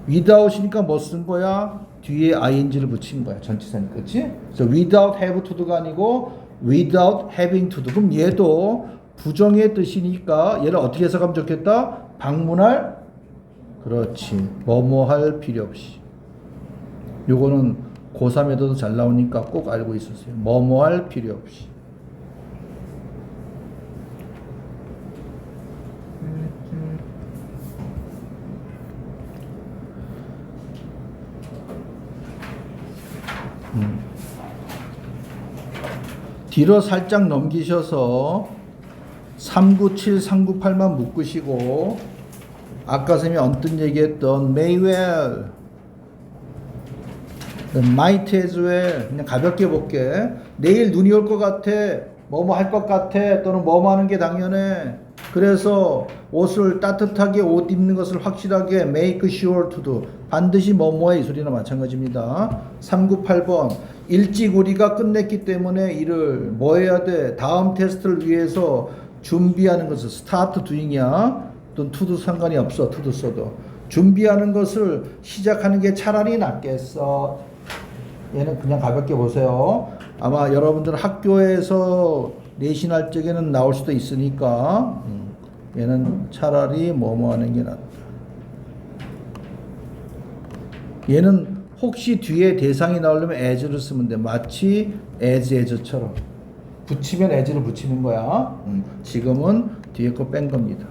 without이니까 뭐 쓴 거야? 뒤에 ing를 붙인 거야, 전치사니까, 그렇지? 그래서 without have to도가 아니고 without having to도. 그럼 얘도 부정의 뜻이니까 얘를 어떻게 해석하면 좋겠다? 방문할, 그렇지, 뭐뭐 할 필요 없이. 요거는 고3에도 잘 나오니까 꼭 알고 있으세요. 뭐뭐 할 필요 없이. 뒤로 살짝 넘기셔서 397, 398만 묶으시고 아까 선생님이 언뜻 얘기했던 may well, might as well 그냥 가볍게 볼게. 내일 눈이 올 것 같아, 뭐뭐 할 것 같아, 또는 뭐뭐 하는 게 당연해. 그래서 옷을 따뜻하게 옷 입는 것을 확실하게 make sure to do, 반드시 뭐뭐해, 이 소리나 마찬가지입니다. 398번 일찍 우리가 끝냈기 때문에 일을 뭐 해야 돼? 다음 테스트를 위해서 준비하는 것을 start doing이야. 또 to도 상관이 없어. to도 써도 준비하는 것을 시작하는 게 차라리 낫겠어. 얘는 그냥 가볍게 보세요. 아마 여러분들 학교에서 내신할 적에는 나올 수도 있으니까 얘는 차라리 뭐뭐 하는 게 낫다. 얘는 혹시 뒤에 대상이 나오려면 as를 쓰면 돼. 마치 as처럼 붙이면 as를 붙이는 거야. 지금은 뒤에 거 뺀 겁니다.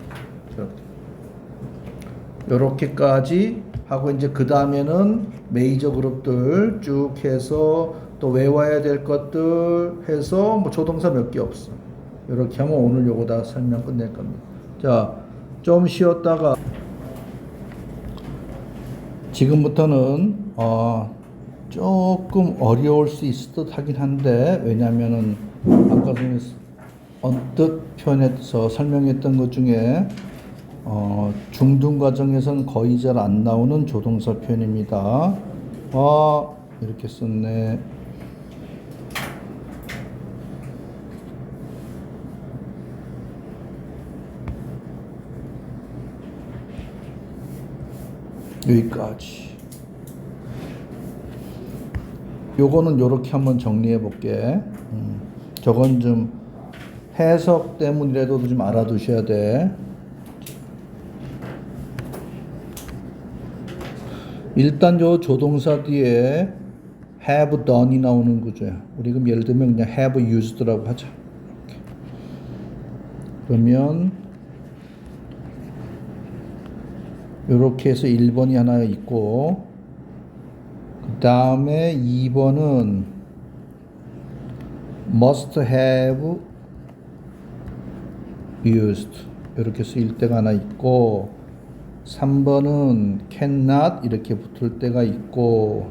요렇게까지 하고 이제 그 다음에는 메이저 그룹들 쭉 해서 또 외워야 될 것들 해서 뭐 조동사 몇 개 없어. 이렇게 하면 오늘 요거 다 설명 끝낼 겁니다. 자, 좀 쉬었다가 지금부터는 조금 어려울 수 있을 듯 하긴 한데, 왜냐면은 아까 전에 언뜻 표현해서 설명했던 것 중에 중등 과정에서는 거의 잘 안 나오는 조동사 표현입니다. 이렇게 썼네. 여기까지. 요거는 요렇게 한번 정리해 볼게. 저건 좀 해석 때문이라도 좀 알아두셔야 돼. 일단 요 조동사 뒤에 have done이 나오는 구조야. 우리 그럼 예를 들면 그냥 have used라고 하자. 그러면 요렇게 해서 1번이 하나 있고, 그 다음에 2번은 must have used 이렇게 쓰일 때가 하나 있고, 3번은 cannot 이렇게 붙을 때가 있고,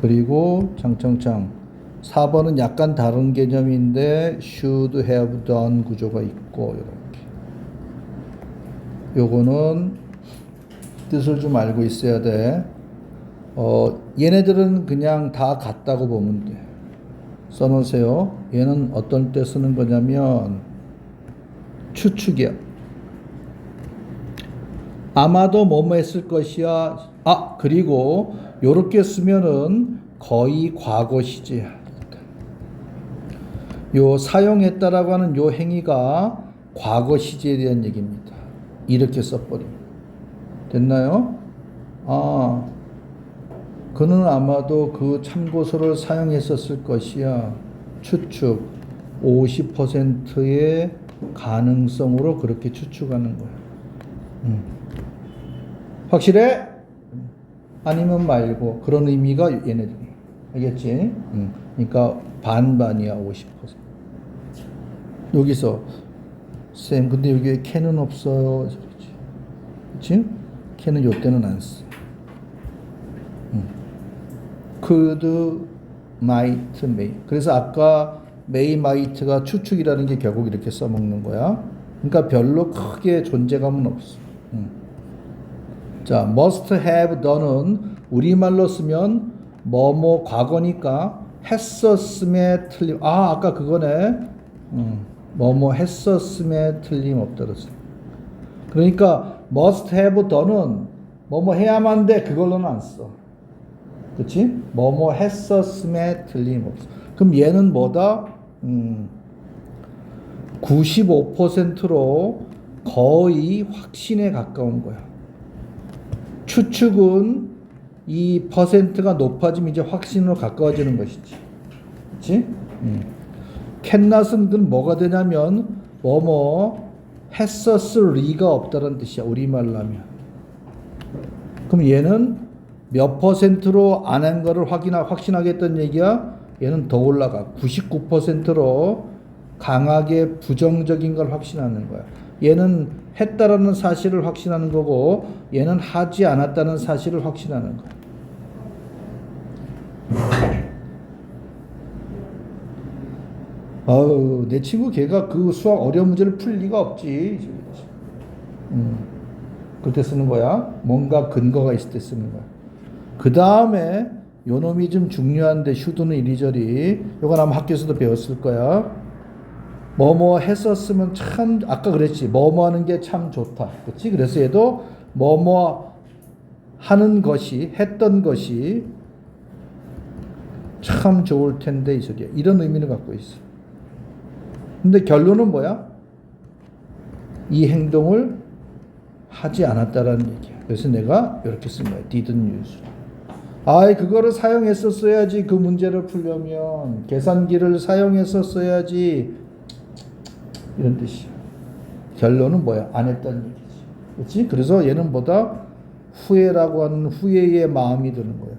그리고 장창창 4번은 약간 다른 개념인데 should have done 구조가 있고, 이렇게. 요거는 뜻을 좀 알고 있어야 돼. 얘네들은 그냥 다 같다고 보면 돼. 써놓으세요. 얘는 어떤 때 쓰는 거냐면 추측이야. 아마도 뭐뭐 했을 것이야. 그리고 요렇게 쓰면은 거의 과거 시제야. 요 사용했다라고 하는 요 행위가 과거 시제에 대한 얘기입니다. 이렇게 써버립니다. 됐나요? 그는 아마도 그 참고서를 사용했었을 것이야. 추측 50%의 가능성으로 그렇게 추측하는 거야. 확실해? 아니면 말고. 그런 의미가 얘네들이. 알겠지? 그러니까 반반이야. 50%. 여기서 쌤 근데 여기에 can은 없어요. 그렇지? can은 요때는 안 써. could, might, may. 그래서 아까 may, might가 추측이라는 게 결국 이렇게 써먹는 거야. 그러니까 별로 크게 존재감은 없어. 자, must have done은 우리말로 쓰면 뭐뭐 과거니까 했었음에 아까 그거네. 뭐뭐 했었음에 틀림없다 그랬어. 그러니까 must have done은 뭐뭐 해야만 돼 그걸로는 안 써. 그치? 뭐뭐 했었음에 틀림없어. 그럼 얘는 뭐다? 95%로 거의 확신에 가까운 거야. 추측은 이 퍼센트가 높아지면 이제 확신으로 가까워지는 것이지. 그치? 캔낫은 그럼 뭐가 되냐면 뭐뭐 했었을 리가 없다는 뜻이야. 우리말로 하면. 그럼 얘는 몇 퍼센트로 안 한 거를 확신하겠다는 얘기야? 얘는 더 올라가. 99%로 강하게 부정적인 걸 확신하는 거야. 얘는 했다라는 사실을 확신하는 거고 얘는 하지 않았다는 사실을 확신하는 거야. 아우, 내 친구 걔가 그 수학 어려운 문제를 풀 리가 없지. 그때 쓰는 거야. 뭔가 근거가 있을 때 쓰는 거야. 그 다음에 요 놈이 좀 중요한데 슈드는 이리저리 요건 아마 학교에서도 배웠을 거야. 뭐뭐 했었으면 참 아까 그랬지. 뭐뭐 하는 게 참 좋다. 그렇지? 그래서 얘도 뭐뭐 하는 것이 했던 것이 참 좋을 텐데 이 소리야. 이런 의미를 갖고 있어. 근데 결론은 뭐야? 이 행동을 하지 않았다라는 얘기야. 그래서 내가 이렇게 쓴 거야. didn't use. 아이 그거를 사용했었어야지. 그 문제를 풀려면 계산기를 사용했었어야지. 이런 뜻이야. 결론은 뭐야? 안 했다는 얘기지. 그렇지? 그래서 얘는 보다 후회라고 하는 후회의 마음이 드는 거야.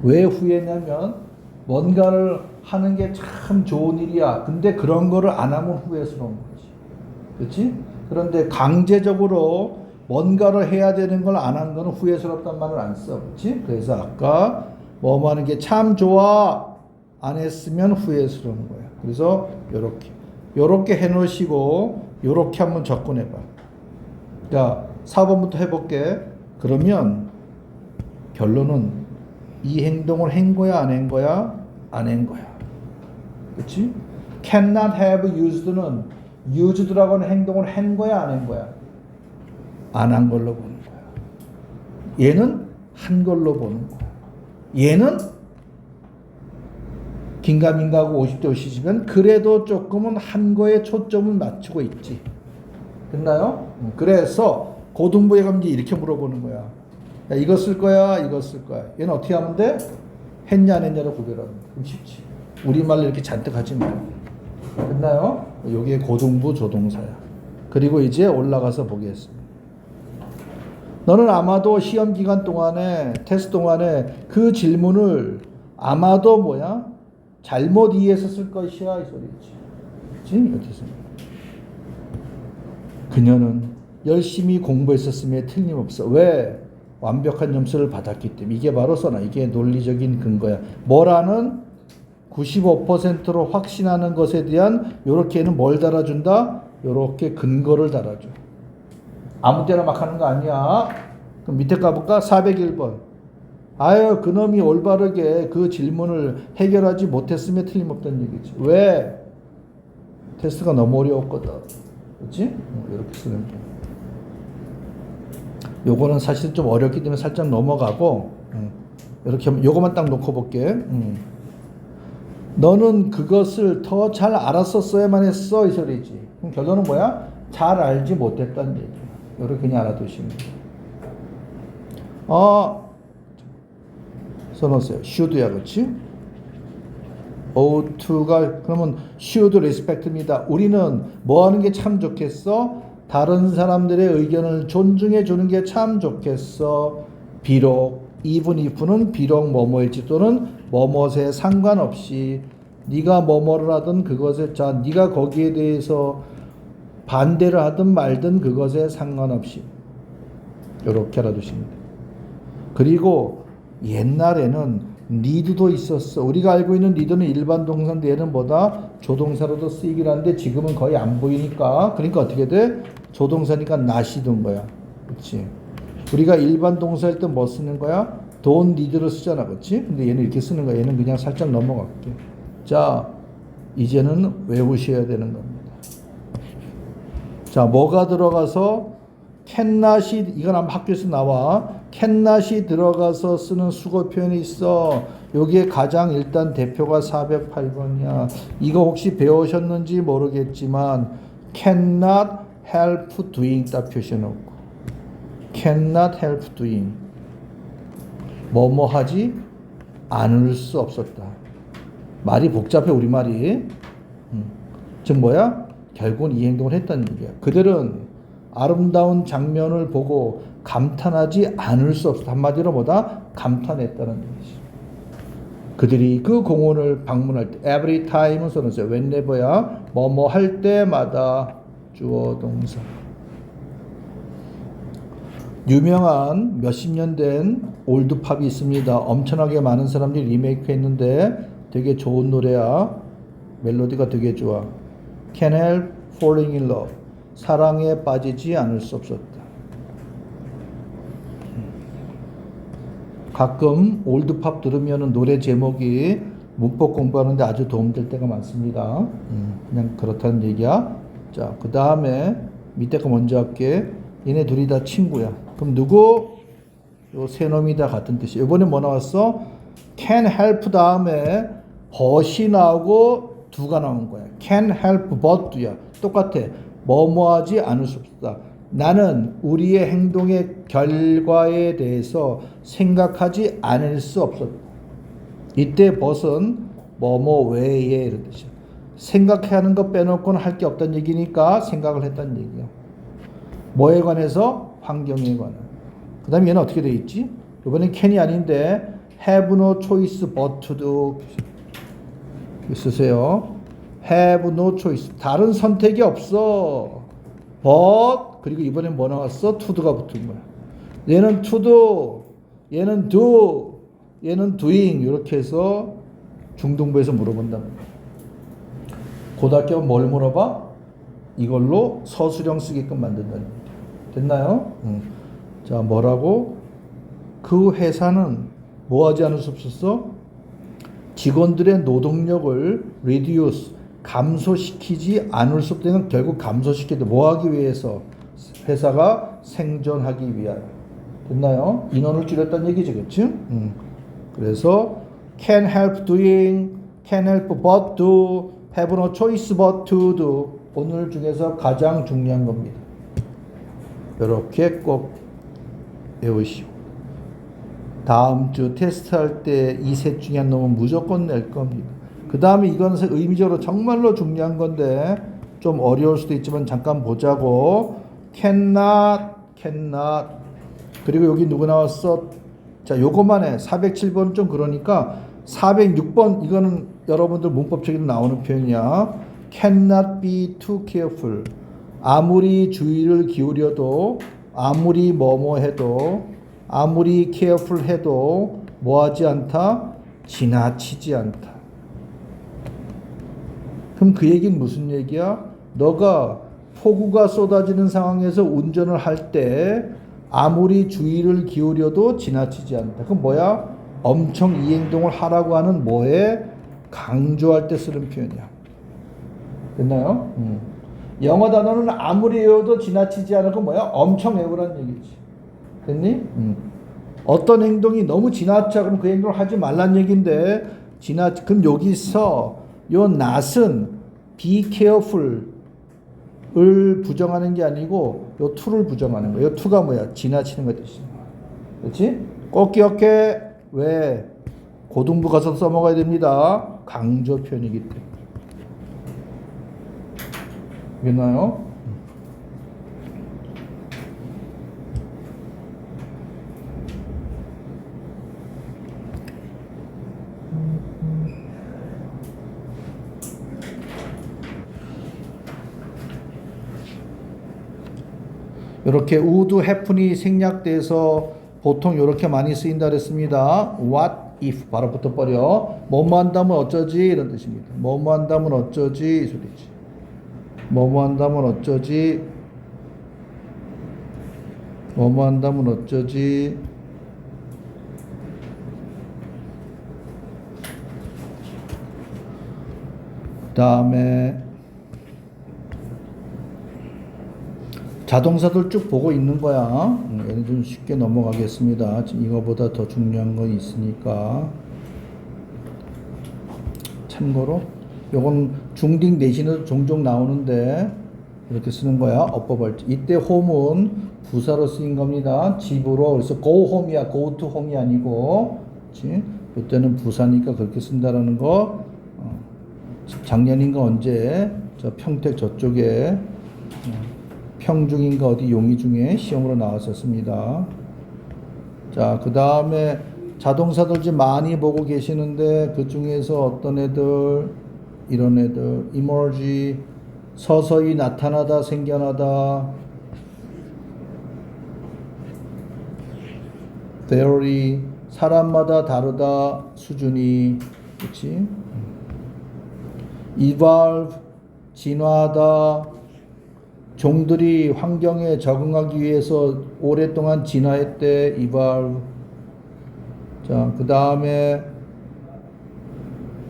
왜 후회냐면 뭔가를 하는 게 참 좋은 일이야. 근데 그런 거를 안 하면 후회스러운 거지. 그렇지? 그런데 강제적으로 뭔가를 해야 되는 걸 안 한 거는 후회스럽단 말을 안 써. 그렇지? 그래서 아까 뭐 하는 게 참 좋아. 안 했으면 후회스러운 거야. 그래서 요렇게 해놓으시고 요렇게 한번 접근해봐. 자, 4번부터 해볼게. 그러면 결론은 이 행동을 한 거야 안 한 거야? 안 한 거야. 그치? cannot have used는 used라고 하는 행동을 한 거야 안 한 거야? 안 한 걸로 보는 거야. 얘는 한 걸로 보는 거야. 얘는 긴가민가하고 50대 50이면 그래도 조금은 한 거에 초점을 맞추고 있지. 됐나요? 그래서 고등부에 가면 이렇게 물어보는 거야. 야, 이거 쓸 거야? 이거 쓸 거야? 얘는 어떻게 하면 돼? 했냐 안 했냐로 구별하는 거야. 그럼 쉽지. 우리말로 이렇게 잔뜩 하지 말고. 됐나요? 이게 고등부 조동사야. 그리고 이제 올라가서 보겠습니다. 너는 아마도 시험 기간 동안에 테스트 동안에 그 질문을 아마도 뭐야? 잘못 이해했었을 것이야 이 소리지. 그렇지? 어떻습니까? 그녀는 열심히 공부했었음에 틀림없어. 왜? 완벽한 점수를 받았기 때문에. 이게 바로 써나. 이게 논리적인 근거야. 뭐라는 95%로 확신하는 것에 대한 요렇게는 뭘 달아준다? 요렇게 근거를 달아줘. 아무 때나 막 하는 거 아니야. 그럼 밑에 가볼까? 401번. 아유 그놈이 올바르게 그 질문을 해결하지 못했으면 틀림없다는 얘기지. 왜? 테스트가 너무 어려웠거든. 그렇지? 이렇게 쓰는 거. 요거는 사실 좀 어렵기 때문에 살짝 넘어가고 이렇게 하면 요거만 딱 놓고 볼게. 너는 그것을 더 잘 알았었어야만 했어 이 소리지. 그럼 결론은 뭐야? 잘 알지 못했다는 얘기야. 이렇게 그냥 알아두시면 돼. 써놓으세요. should야 그렇지? ought to가 그러면 should respect입니다. 우리는 뭐 하는 게 참 좋겠어? 다른 사람들의 의견을 존중해 주는 게 참 좋겠어. 비록 even if는 비록 뭐뭐일지 또는 뭐뭐에 상관없이 네가 뭐뭐를 하든 그것에 자 네가 거기에 대해서 반대를 하든 말든 그것에 상관없이 이렇게 알아두시면 돼요. 그리고 옛날에는 need도 있었어. 우리가 알고 있는 need는 일반 동사인데 얘는 뭐다? 조동사로도 쓰이긴 한데 지금은 거의 안 보이니까 그러니까 어떻게 돼? 조동사니까 not이 든 거야. 그렇지? 우리가 일반 동사일 때 뭐 쓰는 거야? don't need를 쓰잖아, 그렇지? 근데 얘는 이렇게 쓰는 거야. 얘는 그냥 살짝 넘어갈게. 자, 이제는 외우셔야 되는 겁니다. 자, 뭐가 들어가서 cannot이, 이건 아마 학교에서 나와. cannot이 들어가서 쓰는 수거 표현이 있어. 여기에 가장 일단 대표가 408번이야. 이거 혹시 배우셨는지 모르겠지만 cannot help doing 딱 표시해놓고 cannot help doing 뭐뭐 하지 않을 수 없었다. 말이 복잡해 우리말이. 즉 뭐야? 결국은 이 행동을 했다는 얘기야. 그들은 아름다운 장면을 보고 감탄하지 않을 수 없었다. 한마디로 뭐다? 감탄했다는 얘기지. 그들이 그 공원을 방문할 때 every time은 써놓으세요. whenever야. 뭐뭐 할 때마다 주어 동사. 유명한 몇십 년 된 올드팝이 있습니다. 엄청나게 많은 사람들이 리메이크 했는데 되게 좋은 노래야. 멜로디가 되게 좋아. Can't help falling in love. 사랑에 빠지지 않을 수 없었다. 가끔 올드팝 들으면 노래 제목이 문법 공부하는데 아주 도움될 때가 많습니다. 그냥 그렇다는 얘기야. 자, 그 다음에 밑에 거 먼저 할게. 얘네 둘이 다 친구야. 그럼 누구? 요 세 놈이 다 같은 뜻이야. 이번에 뭐 나왔어? can help 다음에 but이 나오고 do가 나온 거야. can help but do야. 똑같아. 뭐뭐 하지 않을 수 없다. 나는 우리의 행동의 결과에 대해서 생각하지 않을 수 없었다. 이때 but은 뭐뭐 외에 이런 뜻이야. 생각해야 하는 거 빼놓고는 할 게 없다는 얘기니까 생각을 했다는 얘기야. 뭐에 관해서? 환경에 관해. 그 다음에 얘는 어떻게 돼 있지? 이번엔 can이 아닌데 have no choice but to 쓰세요. have no choice. 다른 선택이 없어. but 그리고 이번엔 뭐 나왔어? to가 붙은 거야. 얘는 to do, 얘는 do, 얘는 doing 이렇게 해서 중등부에서 물어본단 말이야. 고등학교 뭘 물어봐? 이걸로 서술형 쓰게끔 만든다는 얘기야. 됐나요? 자, 뭐라고? 그 회사는 뭐 하지 않을 수 없었어? 직원들의 노동력을 reduce, 감소시키지 않을 수 없다는 결국 감소시켜도 뭐 하기 위해서? 회사가 생존하기 위하여. 됐나요? 인원을 줄였다는 얘기지, 그치? 그래서 can help doing, can help but do, have no choice but to do. 오늘 중에서 가장 중요한 겁니다. 이렇게 꼭 외우시오. 다음 주 테스트할 때 이 셋 중에 한 놈은 무조건 낼 겁니다. 그 다음에 이건 의미적으로 정말로 중요한 건데 좀 어려울 수도 있지만 잠깐 보자고. cannot. 그리고 여기 누구 나왔어? 자, 요것만 해. 407번 좀 그러니까 406번 이거는 여러분들 문법책에도 나오는 표현이야. cannot be too careful. 아무리 주의를 기울여도, 아무리 뭐뭐 해도, 아무리 careful 해도 뭐 하지 않다? 지나치지 않다. 그럼 그 얘기는 무슨 얘기야? 너가 폭우가 쏟아지는 상황에서 운전을 할 때 아무리 주의를 기울여도 지나치지 않다. 그럼 뭐야? 엄청 이 행동을 하라고 하는 뭐에 강조할 때 쓰는 표현이야. 됐나요? 영어 단어는 아무리 외워도 지나치지 않을 건 뭐야? 엄청 외우라는 얘기지. 됐니? 어떤 행동이 너무 지나쳐 그럼 그 행동을 하지 말란 얘기인데 그럼 여기서 요 not은 be careful 을 부정하는 게 아니고 요 to를 부정하는 거야. 요 to가 뭐야? 지나치는 거 뜻이야. 그렇지? 꼭 기억해. 왜? 고등부 가서 써먹어야 됩니다. 강조 표현이기 때문에. 알겠나요? 이렇게 would happen이 생략돼서 보통 이렇게 많이 쓰인다 그랬습니다. what if 바로 붙어버려. 뭐뭐 한다면 어쩌지 이런 뜻입니다. 뭐뭐 한다면 어쩌지 이 소리지. 뭐뭐 한다면 어쩌지 뭐뭐 한다면 어쩌지? 다음에 자동사들 쭉 보고 있는 거야. 얘는 좀 쉽게 넘어가겠습니다. 지금 이거보다 더 중요한 건 있으니까. 참고로 요건 중딩 내신에도 종종 나오는데 이렇게 쓰는 거야. 어법할지. 이때 home은 부사로 쓰인 겁니다. 집으로. 그래서 go home이야. go to home이 아니고. 그렇지? 이때는 부사니까 그렇게 쓴다라는 거. 작년인가 언제 저 평택 저쪽에 평중인가 어디 용의 중에 시험으로 나왔었습니다. 자, 그 다음에 자동사들 좀 많이 보고 계시는데 그 중에서 어떤 애들, 이런 애들, emerge, 서서히 나타나다, 생겨나다, vary, 사람마다 다르다, 수준이, 그렇지? evolve, 진화하다, 종들이 환경에 적응하기 위해서 오랫동안 진화했대, evolve. 자, 그 다음에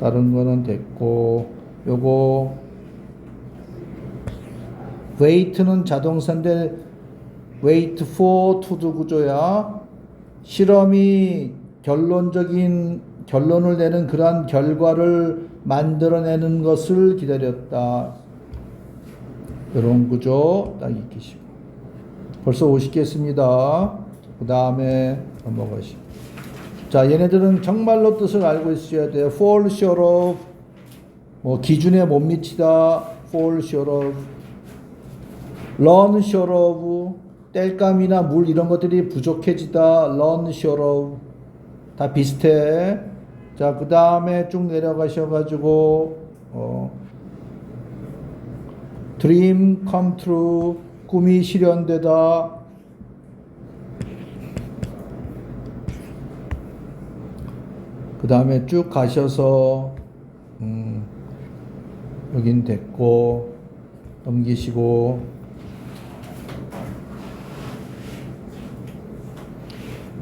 다른 거는 됐고, 요거 wait는 자동사인데 wait for to 구조야. 실험이 결론을 내는 그러한 결과를 만들어내는 것을 기다렸다. 이런 구조 딱 익히시고. 벌써 오시겠습니다. 그 다음에 넘어가시고. 자, 얘네들은 정말로 뜻을 알고 있어야 돼요. fall short of, 뭐 기준에 못 미치다, fall short of, run short of, 땔감이나 물 이런 것들이 부족해지다, run short of, 다 비슷해. 자, 그 다음에 쭉 내려가셔가지고 dream come true, 꿈이 실현되다. 그 다음에 쭉 가셔서 여긴 됐고 넘기시고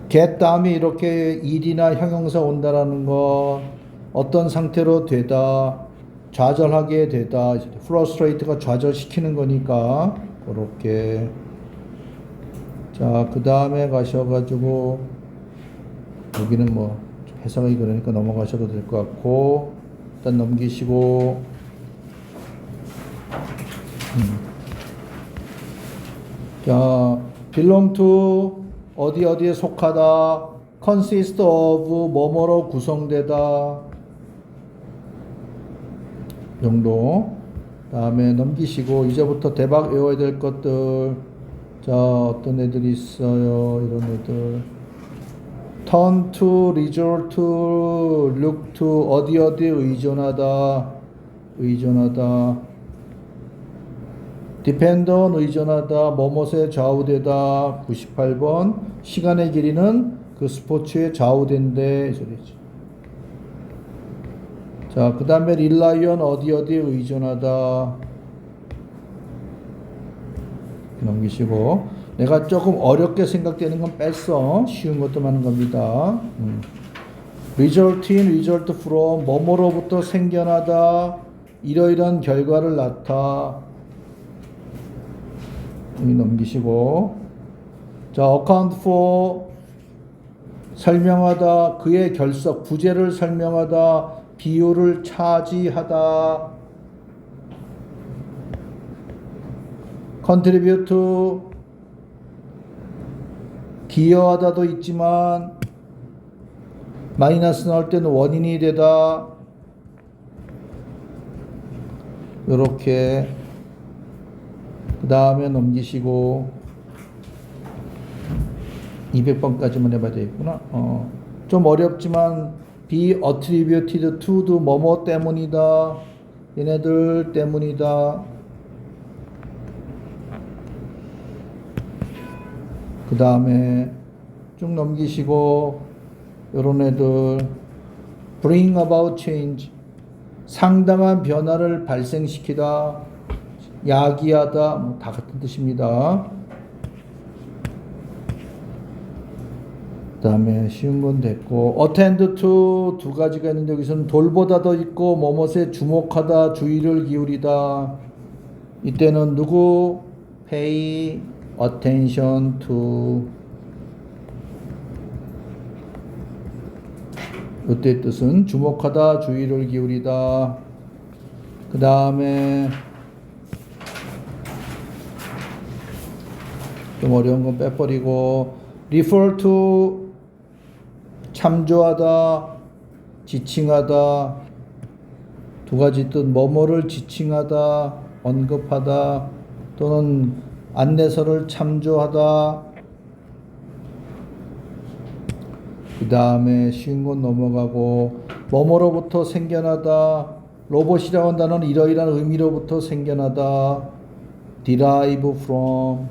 get 다음에 이렇게 일이나 형용사 온다라는 거, 어떤 상태로 되다, 좌절하게 되다, frustrate가 좌절시키는 거니까 그렇게. 자, 그 다음에 가셔가지고 여기는 뭐 해석이 그러니까 넘어가셔도 될 것 같고, 일단 넘기시고 자, belong to 어디에 속하다, consist of 뭐뭐로 구성되다 정도. 다음에 넘기시고 이제부터 대박 외워야 될 것들. 자, 어떤 애들이 있어요. 이런 애들. turn to, resort to, look to, 어디에 의존하다, depend on, 의존하다, 뭐뭇에 좌우되다. 98번. 시간의 길이는 그 스포츠에 좌우된대, 이 소리지. 자, 그 다음에 rely on, 어디에 의존하다. 넘기시고. 내가 조금 어렵게 생각되는 건 뺐어. 쉬운 것도 많은 겁니다. result in, result from, 뭐뭐로부터 생겨나다, 이러이러한 결과를 낳다. 여기 넘기시고. 자, account for, 설명하다, 그의 결석, 부재를 설명하다, 비율을 차지하다. contribute, 기여하다도 있지만 마이너스 나올 때는 원인이 되다. 요렇게. 그 다음에 넘기시고 200번까지만 해봐야 되겠구나. 좀 어렵지만 be attributed to도 뭐뭐 때문이다, 얘네들 때문이다. 그 다음에 쭉 넘기시고 요런 애들 bring about change, 상당한 변화를 발생시키다, 야기하다, 뭐 다 같은 뜻입니다. 그다음에 쉬운 건 됐고 attend to 두 가지가 있는데 여기서는 돌보다 더 있고 뭐뭇에 주목하다 주의를 기울이다. 이때는 누구? pay attention to. 이때 뜻은 주목하다 주의를 기울이다. 그 다음에 좀 어려운 건 빼버리고 refer to 참조하다 지칭하다. 두 가지 뜻 뭐뭐를 지칭하다 언급하다 또는 안내서를 참조하다. 그 다음에 쉬운 건 넘어가고 뭐뭐로부터 생겨나다. 로봇이라고 한다는 단어는 이러이러한 의미로부터 생겨나다. derive from.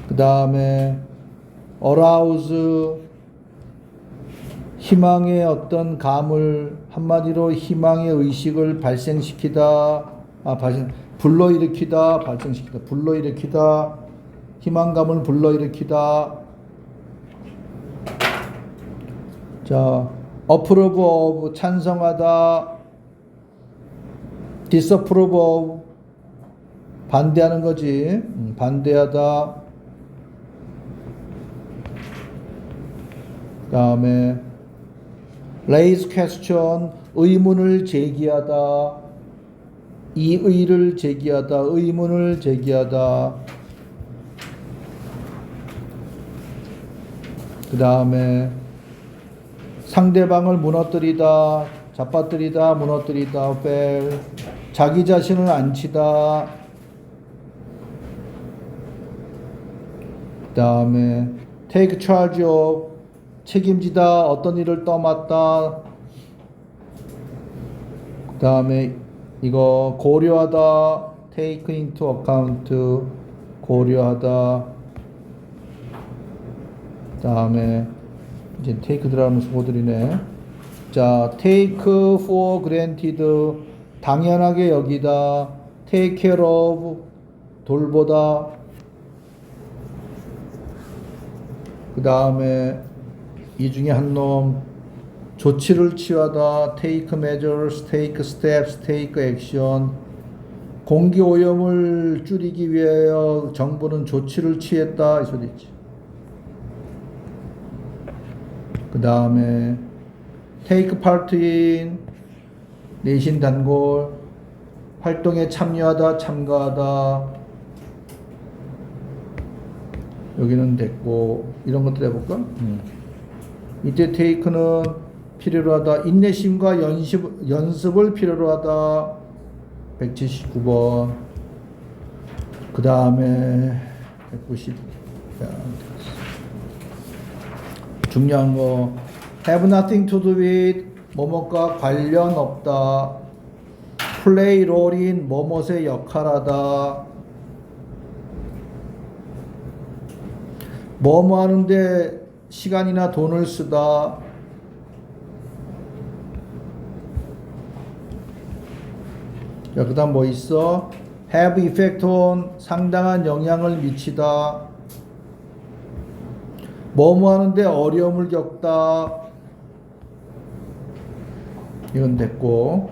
그 다음에 arouse 희망의 어떤 감을 한마디로 희망의 의식을 발생시키다. 불러일으키다. 발생시키다. 불러일으키다. 희망감을 불러일으키다. 자, approve of 찬성하다. disapprove of 반대하는 거지. 반대하다. 그 다음에 raise question 의문을 제기하다. 이의를 제기하다. 의문을 제기하다. 그 다음에 상대방을 무너뜨리다. 잡아뜨리다. 무너뜨리다. fail. 자기 자신을 앉히다. 그 다음에 take charge of 책임지다. 어떤 일을 떠맡다. 그 다음에 이거 고려하다. take into account 고려하다. 그 다음에 이제 take 들어가는 수고들이네. 자, take for granted 당연하게 여기다. take care of 돌보다. 그 다음에 이 중에 한 놈 조치를 취하다. take measures, take steps, take action. 공기 오염을 줄이기 위하여 정부는 조치를 취했다. 이 소리 있지. 그 다음에 take part in 내신 단골 활동에 참여하다. 참가하다. 여기는 됐고 이런 것들 해볼까? 이때 take는 필요로 하다. 인내심과 연습을 필요로 하다. 179번. 그 다음에 190. 중요한 거 have nothing to do with 뭐뭐과 관련 없다. play role in 뭐뭐의 역할하다. 뭐뭐 하는데 시간이나 돈을 쓰다. 자, 그 다음 뭐 있어? have effect on 상당한 영향을 미치다. 뭐뭐 하는데 어려움을 겪다. 이건 됐고.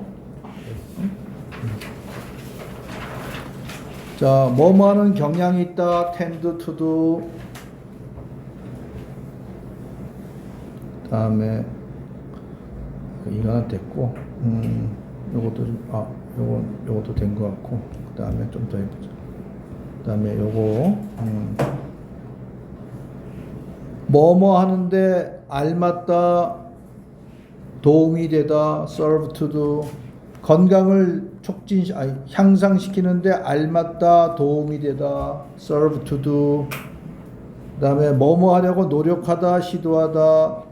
자, 뭐뭐 하는 경향이 있다. tend to do. 다음에 이거 하나 됐고, 요것도 좀 요것도 된 것 같고, 그 다음에 좀 더 해보자. 그 다음에 요거 뭐뭐 하는데 알맞다. 도움이 되다. serve to do. 건강을 향상시키는데 알맞다. 도움이 되다. serve to do. 그 다음에 뭐뭐 하려고 노력하다. 시도하다.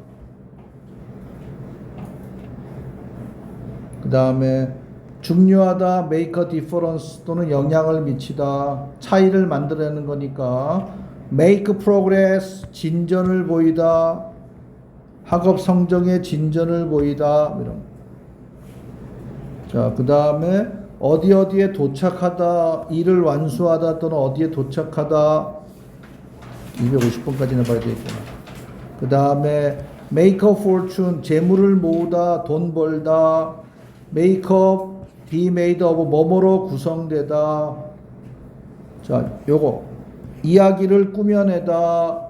그 다음에 중요하다. make a difference 또는 영향을 미치다. 차이를 만들어내는 거니까 make progress 진전을 보이다. 학업 성적의 진전을 보이다. 이런. 자, 그 다음에 어디에 도착하다. 일을 완수하다 또는 어디에 도착하다. 250번까지는 봐야 되겠구나. 그 다음에 make a fortune, 재물을 모으다, 돈 벌다. make up, be made of, 뭐뭐로 구성되다. 자, 요거 이야기를 꾸며내다,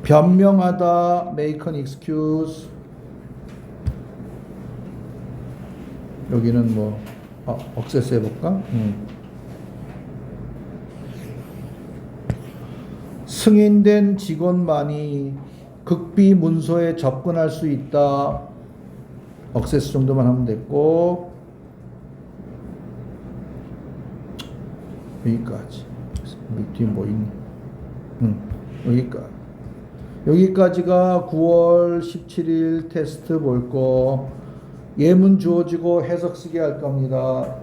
변명하다, make an excuse. 여기는 뭐 억세스 해볼까? 승인된 직원만이 극비 문서에 접근할 수 있다. 억세스 정도만 하면 됐고, 여기까지. 뒤에 뭐 있니? 여기까지. 여기까지가 9월 17일 테스트 볼 거. 예문 주어지고 해석 쓰게 할 겁니다.